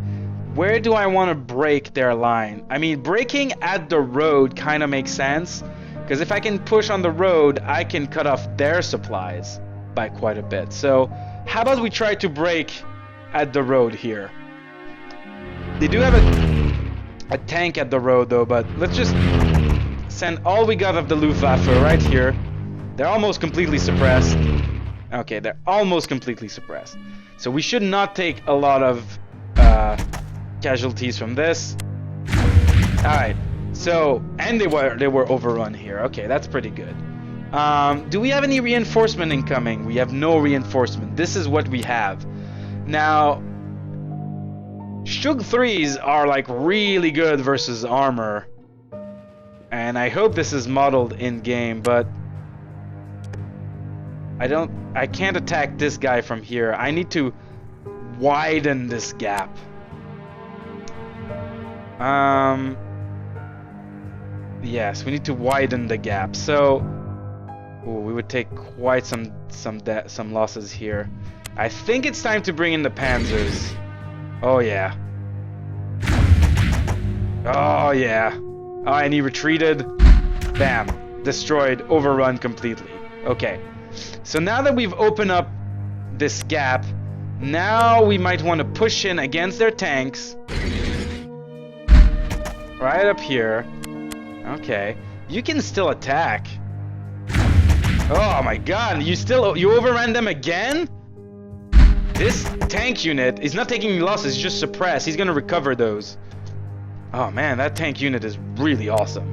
Where do I want to break their line? I mean, breaking at the road kind of makes sense, because if I can push on the road, I can cut off their supplies by quite a bit. So how about we try to break at the road here? They do have a tank at the road though, but let's just send all we got of the Luftwaffe right here. They're almost completely suppressed. Okay, they're almost completely suppressed. So we should not take a lot of casualties from this. Alright, so, and they were overrun here. Okay, that's pretty good. Do we have any reinforcement incoming? We have no reinforcement. This is what we have. Now, Stug 3s are like really good versus armor. And I hope this is modeled in game, but I can't attack this guy from here. I need to widen this gap. Yes, we need to widen the gap. So, ooh, we would take quite some losses here. I think it's time to bring in the panzers. Oh yeah. Oh yeah. Oh, and he retreated. Bam. Destroyed. Overrun completely. Okay. So now that we've opened up this gap, now we might want to push in against their tanks. Right up here. Okay. You can still attack. Oh my god, you overran them again? This tank unit is not taking any losses, it's just suppressed. He's gonna recover those. Oh man, that tank unit is really awesome.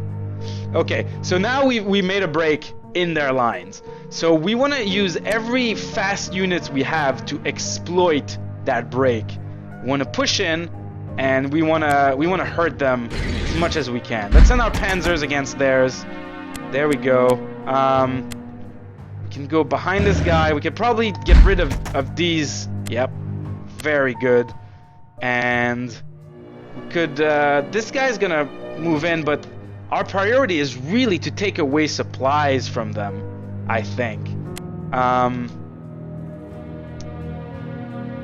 Okay, so now we made a break in their lines. So we want to use every fast units we have to exploit that break. We want to push in, and we want to hurt them as much as we can. Let's send our panzers against theirs. There we go. We can go behind this guy. We could probably get rid of these. Yep, very good. And we could. This guy's gonna move in, but our priority is really to take away supplies from them, I think.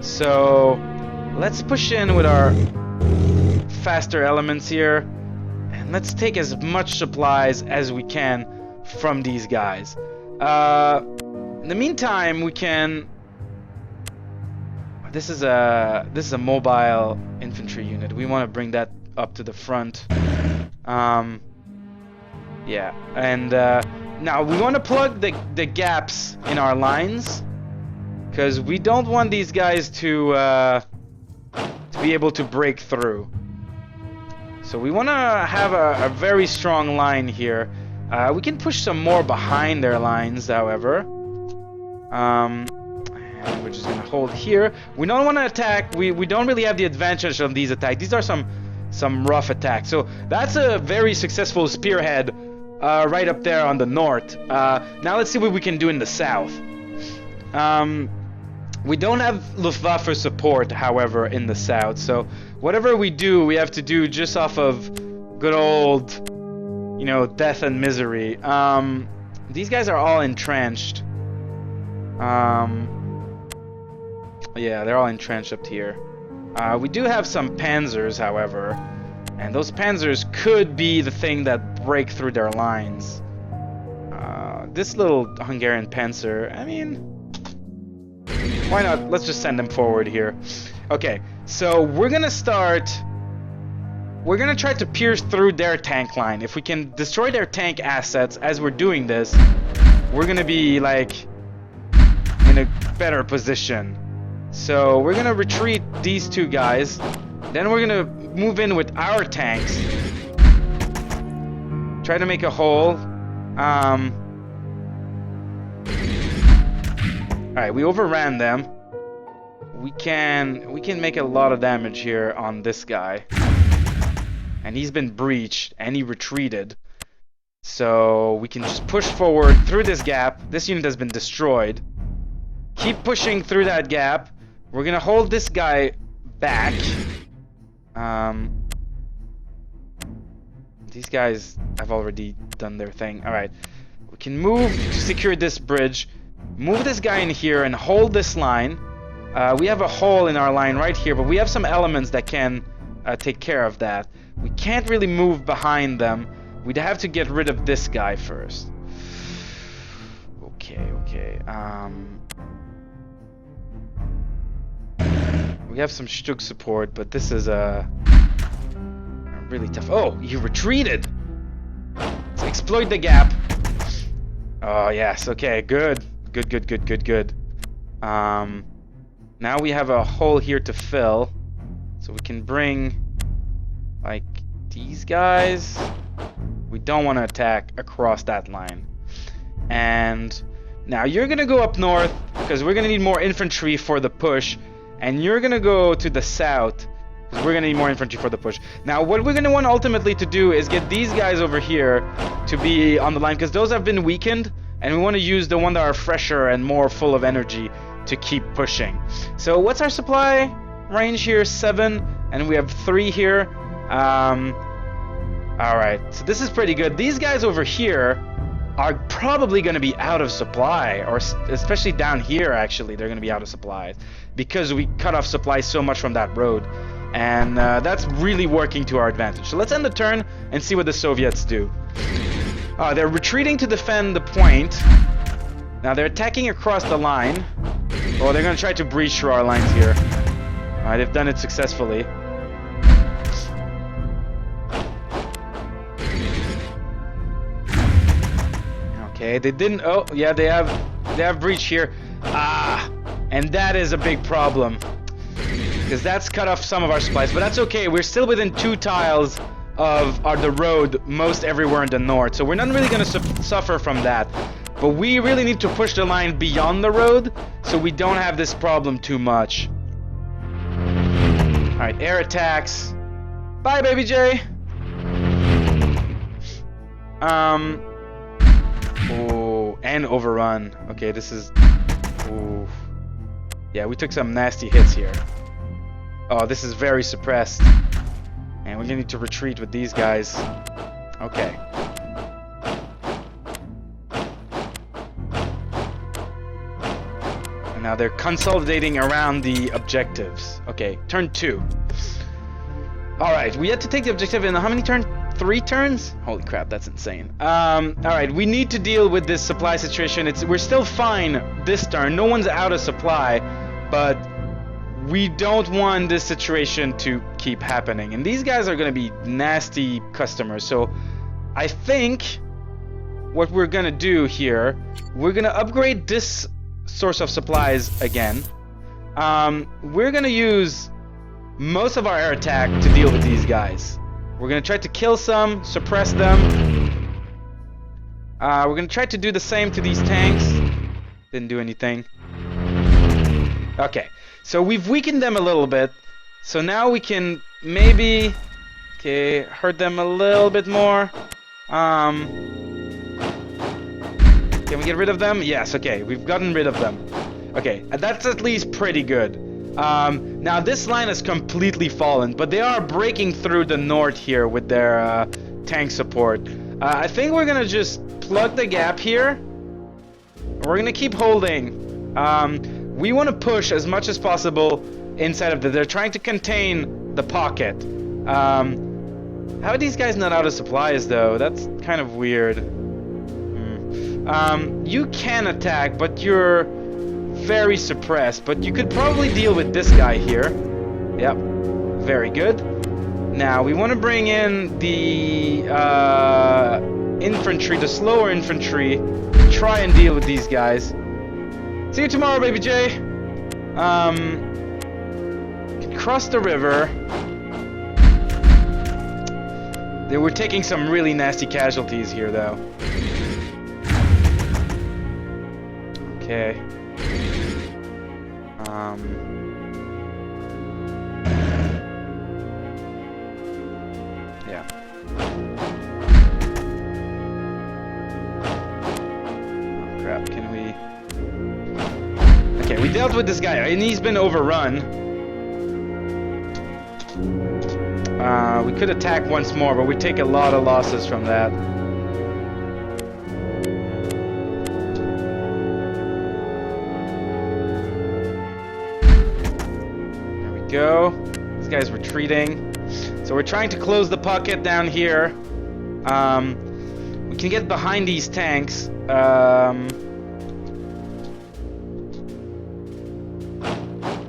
So let's push in with our faster elements here, and let's take as much supplies as we can from these guys. In the meantime, we can... This is a mobile infantry unit. We want to bring that up to the front. Yeah, and now we want to plug the gaps in our lines, because we don't want these guys to be able to break through. So we want to have a very strong line here. We can push some more behind their lines, however. And we're just gonna hold here. We don't want to attack. We don't really have the advantage on these attacks. These are some rough attacks. So that's a very successful spearhead right up there on the north. Now let's see what we can do in the south. We don't have Luftwaffe support, however, in the south. So whatever we do, we have to do just off of good old, you know, death and misery. These guys are all entrenched. Yeah, they're all entrenched up here. We do have some panzers, however, and those panzers could be the thing that break through their lines. This little Hungarian panzer, I mean, why not? Let's just send them forward here. Okay, so we're gonna try to pierce through their tank line. If we can destroy their tank assets as we're doing this, we're gonna be like in a better position. So we're gonna retreat these two guys, then we're gonna move in with our tanks, try to make a hole. Alright, we overran them. We can make a lot of damage here on this guy. And he's been breached and he retreated. So we can just push forward through this gap. This unit has been destroyed. Keep pushing through that gap. We're gonna hold this guy back. These guys have already done their thing. Alright. We can move to secure this bridge. Move this guy in here and hold this line. We have a hole in our line right here, but we have some elements that can take care of that. We can't really move behind them. We'd have to get rid of this guy first. Okay. We have some Stug support, but this is really tough. Oh, you retreated! Let's exploit the gap. Oh, yes. Okay, good. Good. Now we have a hole here to fill. So we can bring, like, these guys. We don't want to attack across that line. And now you're going to go up north, because we're going to need more infantry for the push. And you're going to go to the south, because we're going to need more infantry for the push. Now, what we're going to want ultimately to do is get these guys over here to be on the line, because those have been weakened. And we want to use the one that are fresher and more full of energy to keep pushing. So what's our supply range here? 7, and we have 3 here. Alright, so this is pretty good. These guys over here are probably going to be out of supply, or especially down here, actually, they're going to be out of supplies, because we cut off supplies so much from that road. And that's really working to our advantage. So let's end the turn and see what the Soviets do. They're retreating to defend the point. Now they're attacking across the line. Oh, they're going to try to breach through our lines here. Alright, they've done it successfully. Okay, they didn't... Oh, yeah, they have breach here. And that is a big problem, because that's cut off some of our supplies. But that's okay. We're still within 2 tiles of the road most everywhere in the north, so we're not really going to suffer from that. But we really need to push the line beyond the road so we don't have this problem too much. Alright, air attacks. Bye, Baby J! Oh, and overrun. Okay, this is... Ooh. Yeah, we took some nasty hits here. Oh, this is very suppressed. And we're gonna need to retreat with these guys. Okay. And now they're consolidating around the objectives. Okay, turn 2. Alright, we had to take the objective in how many turns? 3 turns? Holy crap, that's insane. Alright, we need to deal with this supply situation. We're still fine this turn. No one's out of supply, but we don't want this situation to keep happening. And these guys are going to be nasty customers. So I think what we're going to do here, we're going to upgrade this source of supplies again. We're going to use most of our air attack to deal with these guys. We're going to try to kill some, suppress them. We're going to try to do the same to these tanks. Didn't do anything. Okay, so we've weakened them a little bit. So now we can maybe, okay, hurt them a little bit more. Can we get rid of them? Yes, okay, we've gotten rid of them. Okay, that's at least pretty good. Now this line has completely fallen, but they are breaking through the north here with their tank support. I think we're gonna just plug the gap here. We're gonna keep holding. We want to push as much as possible inside of they're trying to contain the pocket. How are these guys not out of supplies though? That's kind of weird. You can attack, but you're very suppressed. But you could probably deal with this guy here. Yep, very good. Now we want to bring in the infantry, the slower infantry, try and deal with these guys. See you tomorrow, baby J. Cross the river. They were taking some really nasty casualties here, though. Okay. Yeah. Oh, crap. Can we... Okay, we dealt with this guy, and he's been overrun. We could attack once more, but we take a lot of losses from that. There we go. This guy's retreating. So we're trying to close the pocket down here. We can get behind these tanks.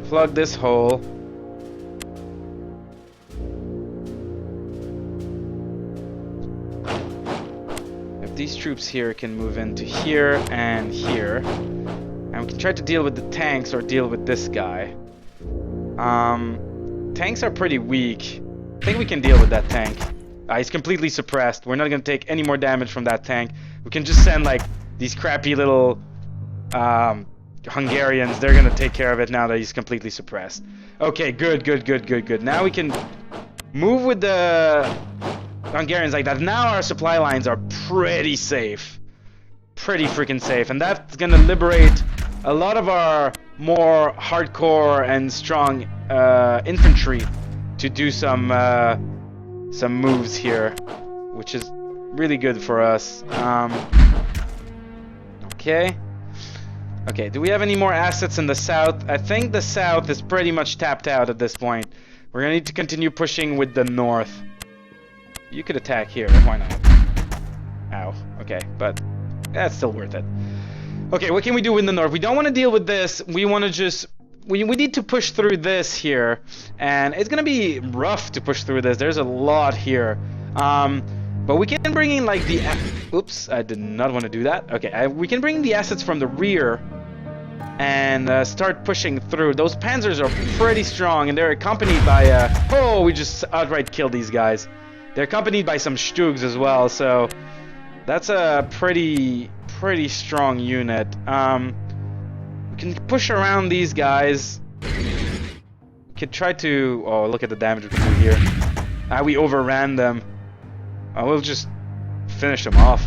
Plug this hole. If these troops here can move into here and here, and we can try to deal with the tanks or deal with this guy. Tanks are pretty weak. I think we can deal with that tank. He's completely suppressed. We're not going to take any more damage from that tank. We can just send like these crappy little Hungarians. They're going to take care of it now that he's completely suppressed. Okay, good. Now we can move with the Hungarians like that. Now our supply lines are pretty safe. Pretty freaking safe. And that's going to liberate a lot of our more hardcore and strong infantry to do some moves here, which is really good for us. Okay, do we have any more assets in the south? I think the south is pretty much tapped out at this point. We're gonna need to continue pushing with the north. You could attack here, why not? Ow, okay, but that's still worth it. Okay, what can we do in the north? We don't want to deal with this. We want to just... We need to push through this here. And it's going to be rough to push through this. There's a lot here. But we can bring in like the... Oops, I did not want to do that. Okay, we can bring the assets from the rear and start pushing through. Those panzers are pretty strong, and they're accompanied by... oh, we just outright killed these guys. They're accompanied by some Stugs as well, so... That's a pretty strong unit. We can push around these guys. We could try to... Oh, look at the damage we can do here. We overran them. We'll just finish them off.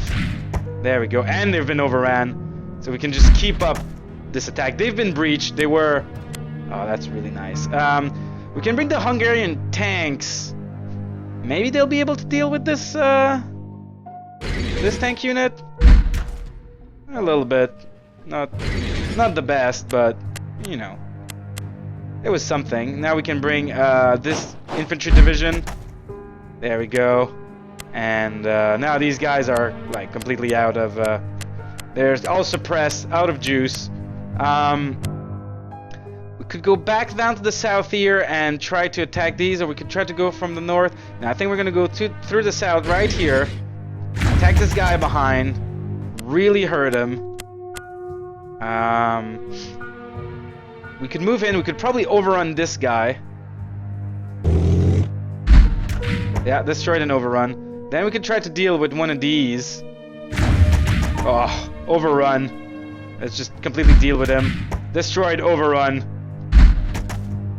There we go. And they've been overran. So we can just keep up this attack. They've been breached. They were... Oh, that's really nice. We can bring the Hungarian tanks. Maybe they'll be able to deal with this... this tank unit? A little bit. Not the best, but, you know. It was something. Now we can bring this infantry division. There we go. And now these guys are, like, completely out of... they're all suppressed, out of juice. We could go back down to the south here and try to attack these, or we could try to go from the north. Now I think we're gonna go through the south right here. Attack this guy behind. Really hurt him. We could move in. We could probably overrun this guy. Yeah, destroyed and overrun. Then we could try to deal with one of these. Oh, overrun. Let's just completely deal with him. Destroyed, overrun.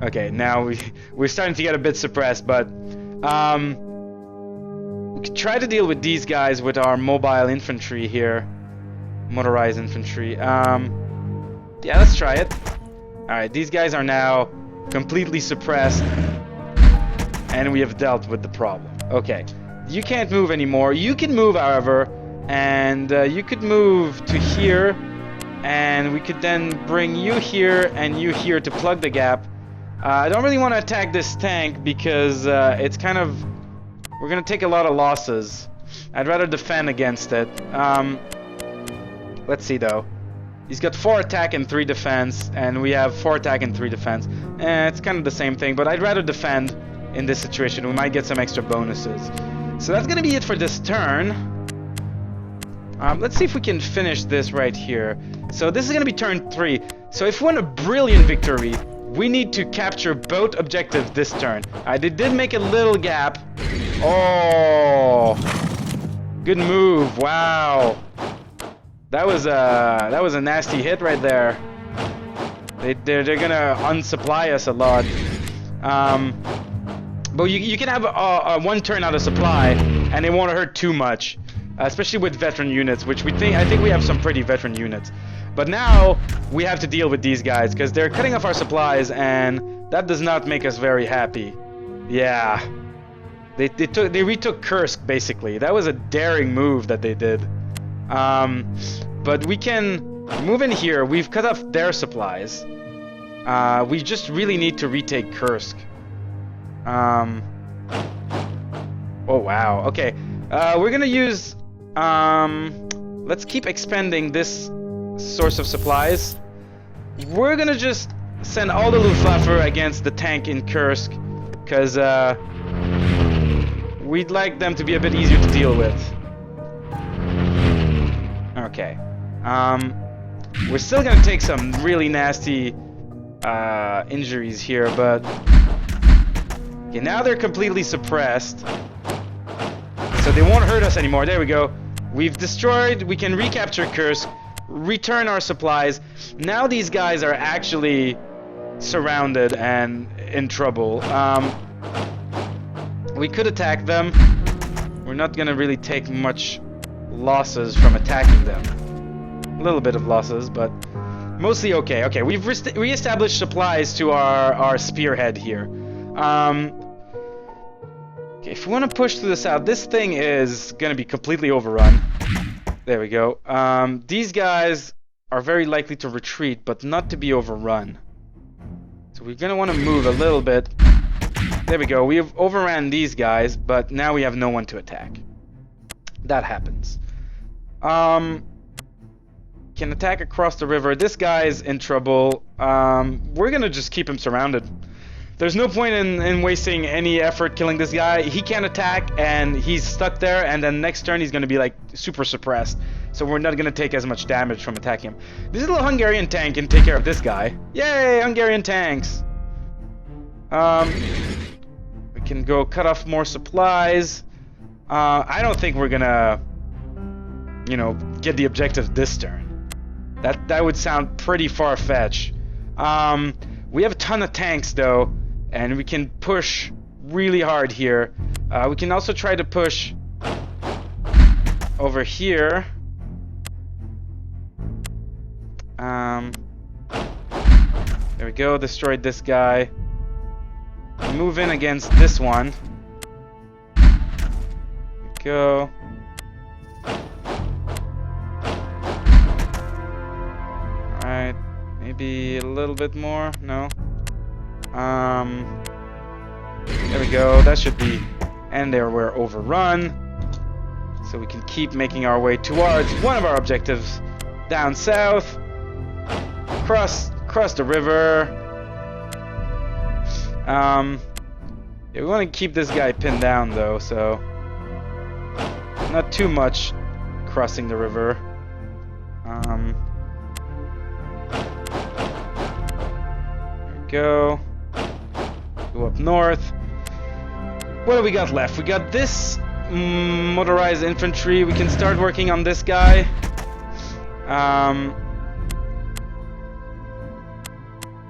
Okay, now we're starting to get a bit suppressed, but we could try to deal with these guys with our mobile infantry here. Motorized infantry. Yeah, let's try it. Alright, these guys are now completely suppressed, and we have dealt with the problem. Okay, you can't move anymore. You can move, however, and you could move to here, and we could then bring you here and you here to plug the gap. I don't really want to attack this tank because it's kind of... we're going to take a lot of losses. I'd rather defend against it. Let's see, though. He's got 4 attack and 3 defense, and we have 4 attack and 3 defense. It's kind of the same thing, but I'd rather defend in this situation. We might get some extra bonuses. So that's going to be it for this turn. Let's see if we can finish this right here. So this is going to be turn 3. So if we want a brilliant victory, we need to capture both objectives this turn. They did make a little gap. Oh, good move! Wow, that was a nasty hit right there. They're gonna unsupply us a lot. But you can have a 1 turn out of supply, and it won't hurt too much, especially with veteran units, which I think we have some pretty veteran units. But now we have to deal with these guys because they're cutting off our supplies, and that does not make us very happy. Yeah, they retook Kursk basically. That was a daring move that they did. But we can move in here. We've cut off their supplies. We just really need to retake Kursk. Oh wow. Okay. We're gonna use. Let's keep expending this source of supplies. We're gonna just send all the Luftwaffe against the tank in Kursk, because we'd like them to be a bit easier to deal with. Okay. We're still gonna take some really nasty injuries here, but okay, now they're completely suppressed, so they won't hurt us anymore. There we go. We've destroyed. We can recapture Kursk. Return our supplies. Now these guys are actually surrounded and in trouble. We could attack them. We're not gonna really take much losses from attacking them. A little bit of losses, but mostly okay. Okay, we've re-established supplies to our spearhead here. Okay, if we want to push to the south, this thing is gonna be completely overrun. There we go. These guys are very likely to retreat, but not to be overrun. So we're gonna want to move a little bit. There we go. We have overran these guys, but now we have no one to attack. That happens. Can attack across the river. This guy's in trouble. We're gonna just keep him surrounded. There's no point in wasting any effort killing this guy. He can't attack, and he's stuck there, and then next turn he's going to be like super suppressed. So we're not going to take as much damage from attacking him. This little Hungarian tank can take care of this guy. Yay, Hungarian tanks! We can go cut off more supplies. I don't think we're going to, get the objective this turn. That would sound pretty far-fetched. We have a ton of tanks, though, and we can push really hard here. We can also try to push over here. There we go, destroyed this guy. Move in against this one. There we go. Alright. Maybe a little bit more. No. There we go. That should be. And there we're overrun. So we can keep making our way towards one of our objectives. Down south. Cross the river. Yeah, we want to keep this guy pinned down though, so not too much crossing the river. There we go. Go up north. What do we got left? We got this motorized infantry. We can start working on this guy.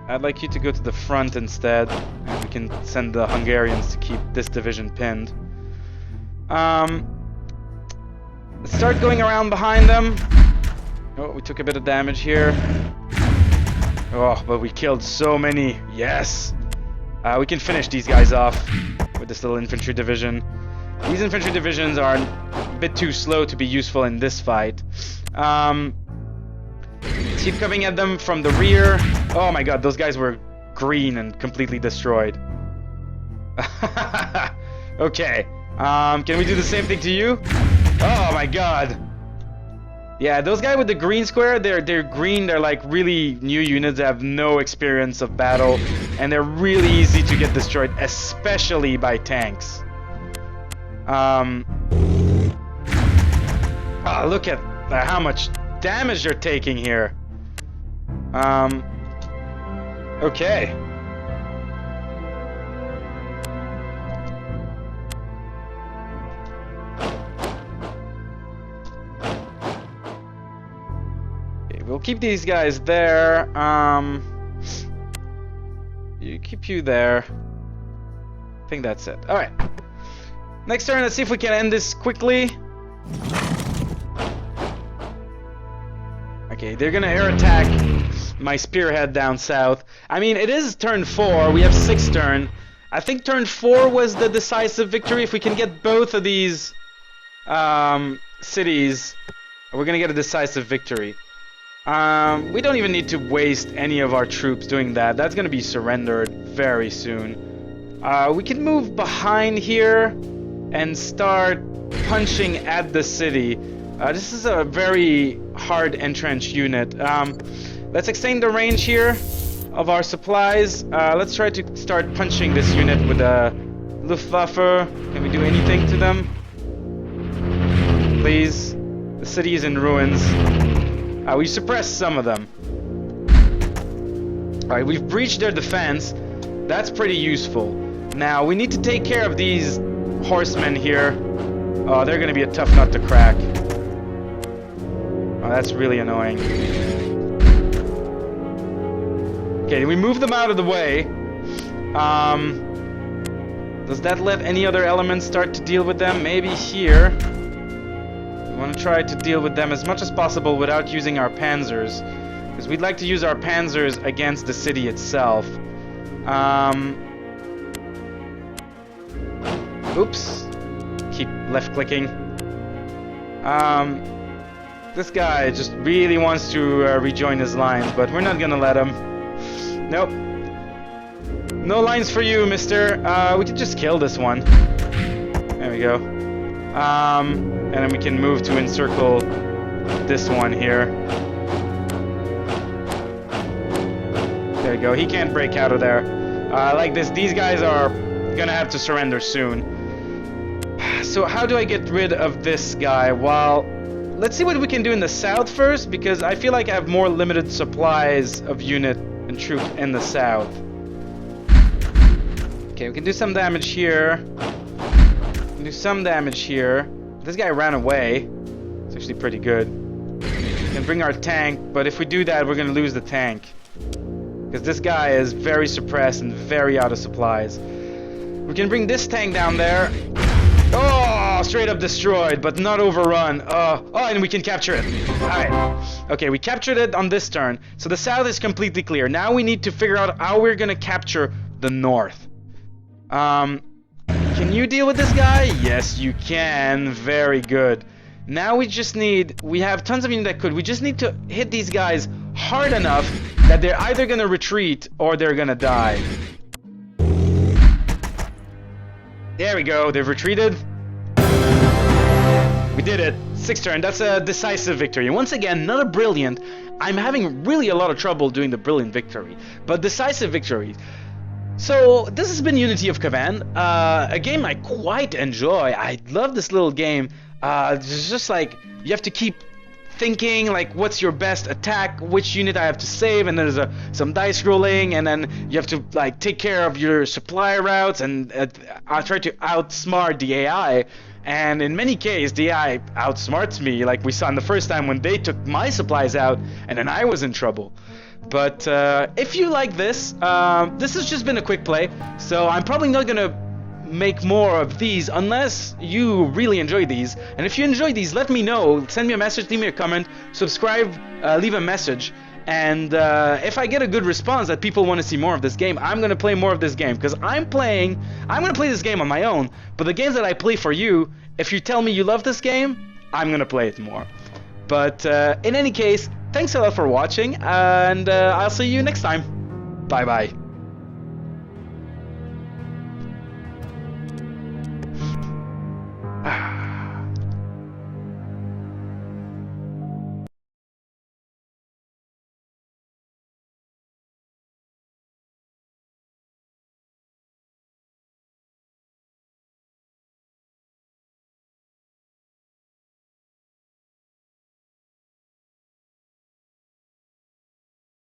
I'd like you to go to the front instead, and we can send the Hungarians to keep this division pinned. Let's start going around behind them. Oh, we took a bit of damage here. Oh, but we killed so many. Yes! We can finish these guys off with this little infantry division. These infantry divisions are a bit too slow to be useful in this fight. Keep coming at them from the rear. Oh my god, those guys were green and completely destroyed. Okay. Can we do the same thing to you? Oh my god. Yeah, those guys with the green square, they're green, they're like really new units that have no experience of battle, and they're really easy to get destroyed, especially by tanks. Oh, look at how much damage they're taking here. Okay. We'll keep these guys there. You keep you there. I think that's it. Alright. Next turn, let's see if we can end this quickly. Okay, they're gonna air attack my spearhead down south. I mean, it is turn 4. We have 6 turn. I think turn 4 was the decisive victory. If we can get both of these cities, we're gonna get a decisive victory. We don't even need to waste any of our troops doing that. That's gonna be surrendered very soon. We can move behind here and start punching at the city. This is a very hard entrenched unit. Let's extend the range here of our supplies. Let's try to start punching this unit with a Luftwaffe. Can we do anything to them? Please. The city is in ruins. We suppressed some of them. Alright, we've breached their defense. That's pretty useful. Now, we need to take care of these horsemen here. Oh, they're gonna be a tough nut to crack. Oh, that's really annoying. Okay, we move them out of the way. Does that let any other elements start to deal with them? Maybe here. We want to try to deal with them as much as possible without using our panzers, because we'd like to use our panzers against the city itself. Oops. Keep left clicking. This guy just really wants to rejoin his lines, but we're not gonna let him. Nope. No lines for you, mister. We could just kill this one. There we go. And then we can move to encircle this one here. There we go. He can't break out of there. Like this, these guys are gonna have to surrender soon. So how do I get rid of this guy? Well, let's see what we can do in the south first, because I feel like I have more limited supplies of unit and troop in the south. Okay, we can do some damage here. We can do some damage here. This guy ran away. It's actually pretty good. We can bring our tank, but if we do that, we're gonna lose the tank, because this guy is very suppressed and very out of supplies. We can bring this tank down there. Oh, straight up destroyed, but not overrun. Oh, and we can capture it. Alright. Okay, we captured it on this turn. So the south is completely clear. Now we need to figure out how we're gonna capture the north. Can you deal with this guy? Yes, you can. Very good. Now we have tons of units that could. We just need to hit these guys hard enough that they're either gonna retreat or they're gonna die. There we go, they've retreated. We did it. 6th turn, that's a decisive victory. Once again, not a brilliant. I'm having really a lot of trouble doing the brilliant victory. But decisive victory. So this has been Unity of Command, a game I quite enjoy. I love this little game. It's just like you have to keep thinking like what's your best attack, which unit I have to save, and there's some dice rolling, and then you have to like take care of your supply routes and try to outsmart the AI. And in many cases, the AI outsmarts me, like we saw in the first time when they took my supplies out, and then I was in trouble. But if you like this, this has just been a quick play, so I'm probably not gonna make more of these unless you really enjoy these. And if you enjoy these, let me know. Send me a message, leave me a comment, subscribe, leave a message. And if I get a good response that people want to see more of this game, I'm gonna play more of this game, because I'm gonna play this game on my own. But the games that I play for you, if you tell me you love this game, I'm gonna play it more. But in any case, thanks a lot for watching, and I'll see you next time. Bye bye.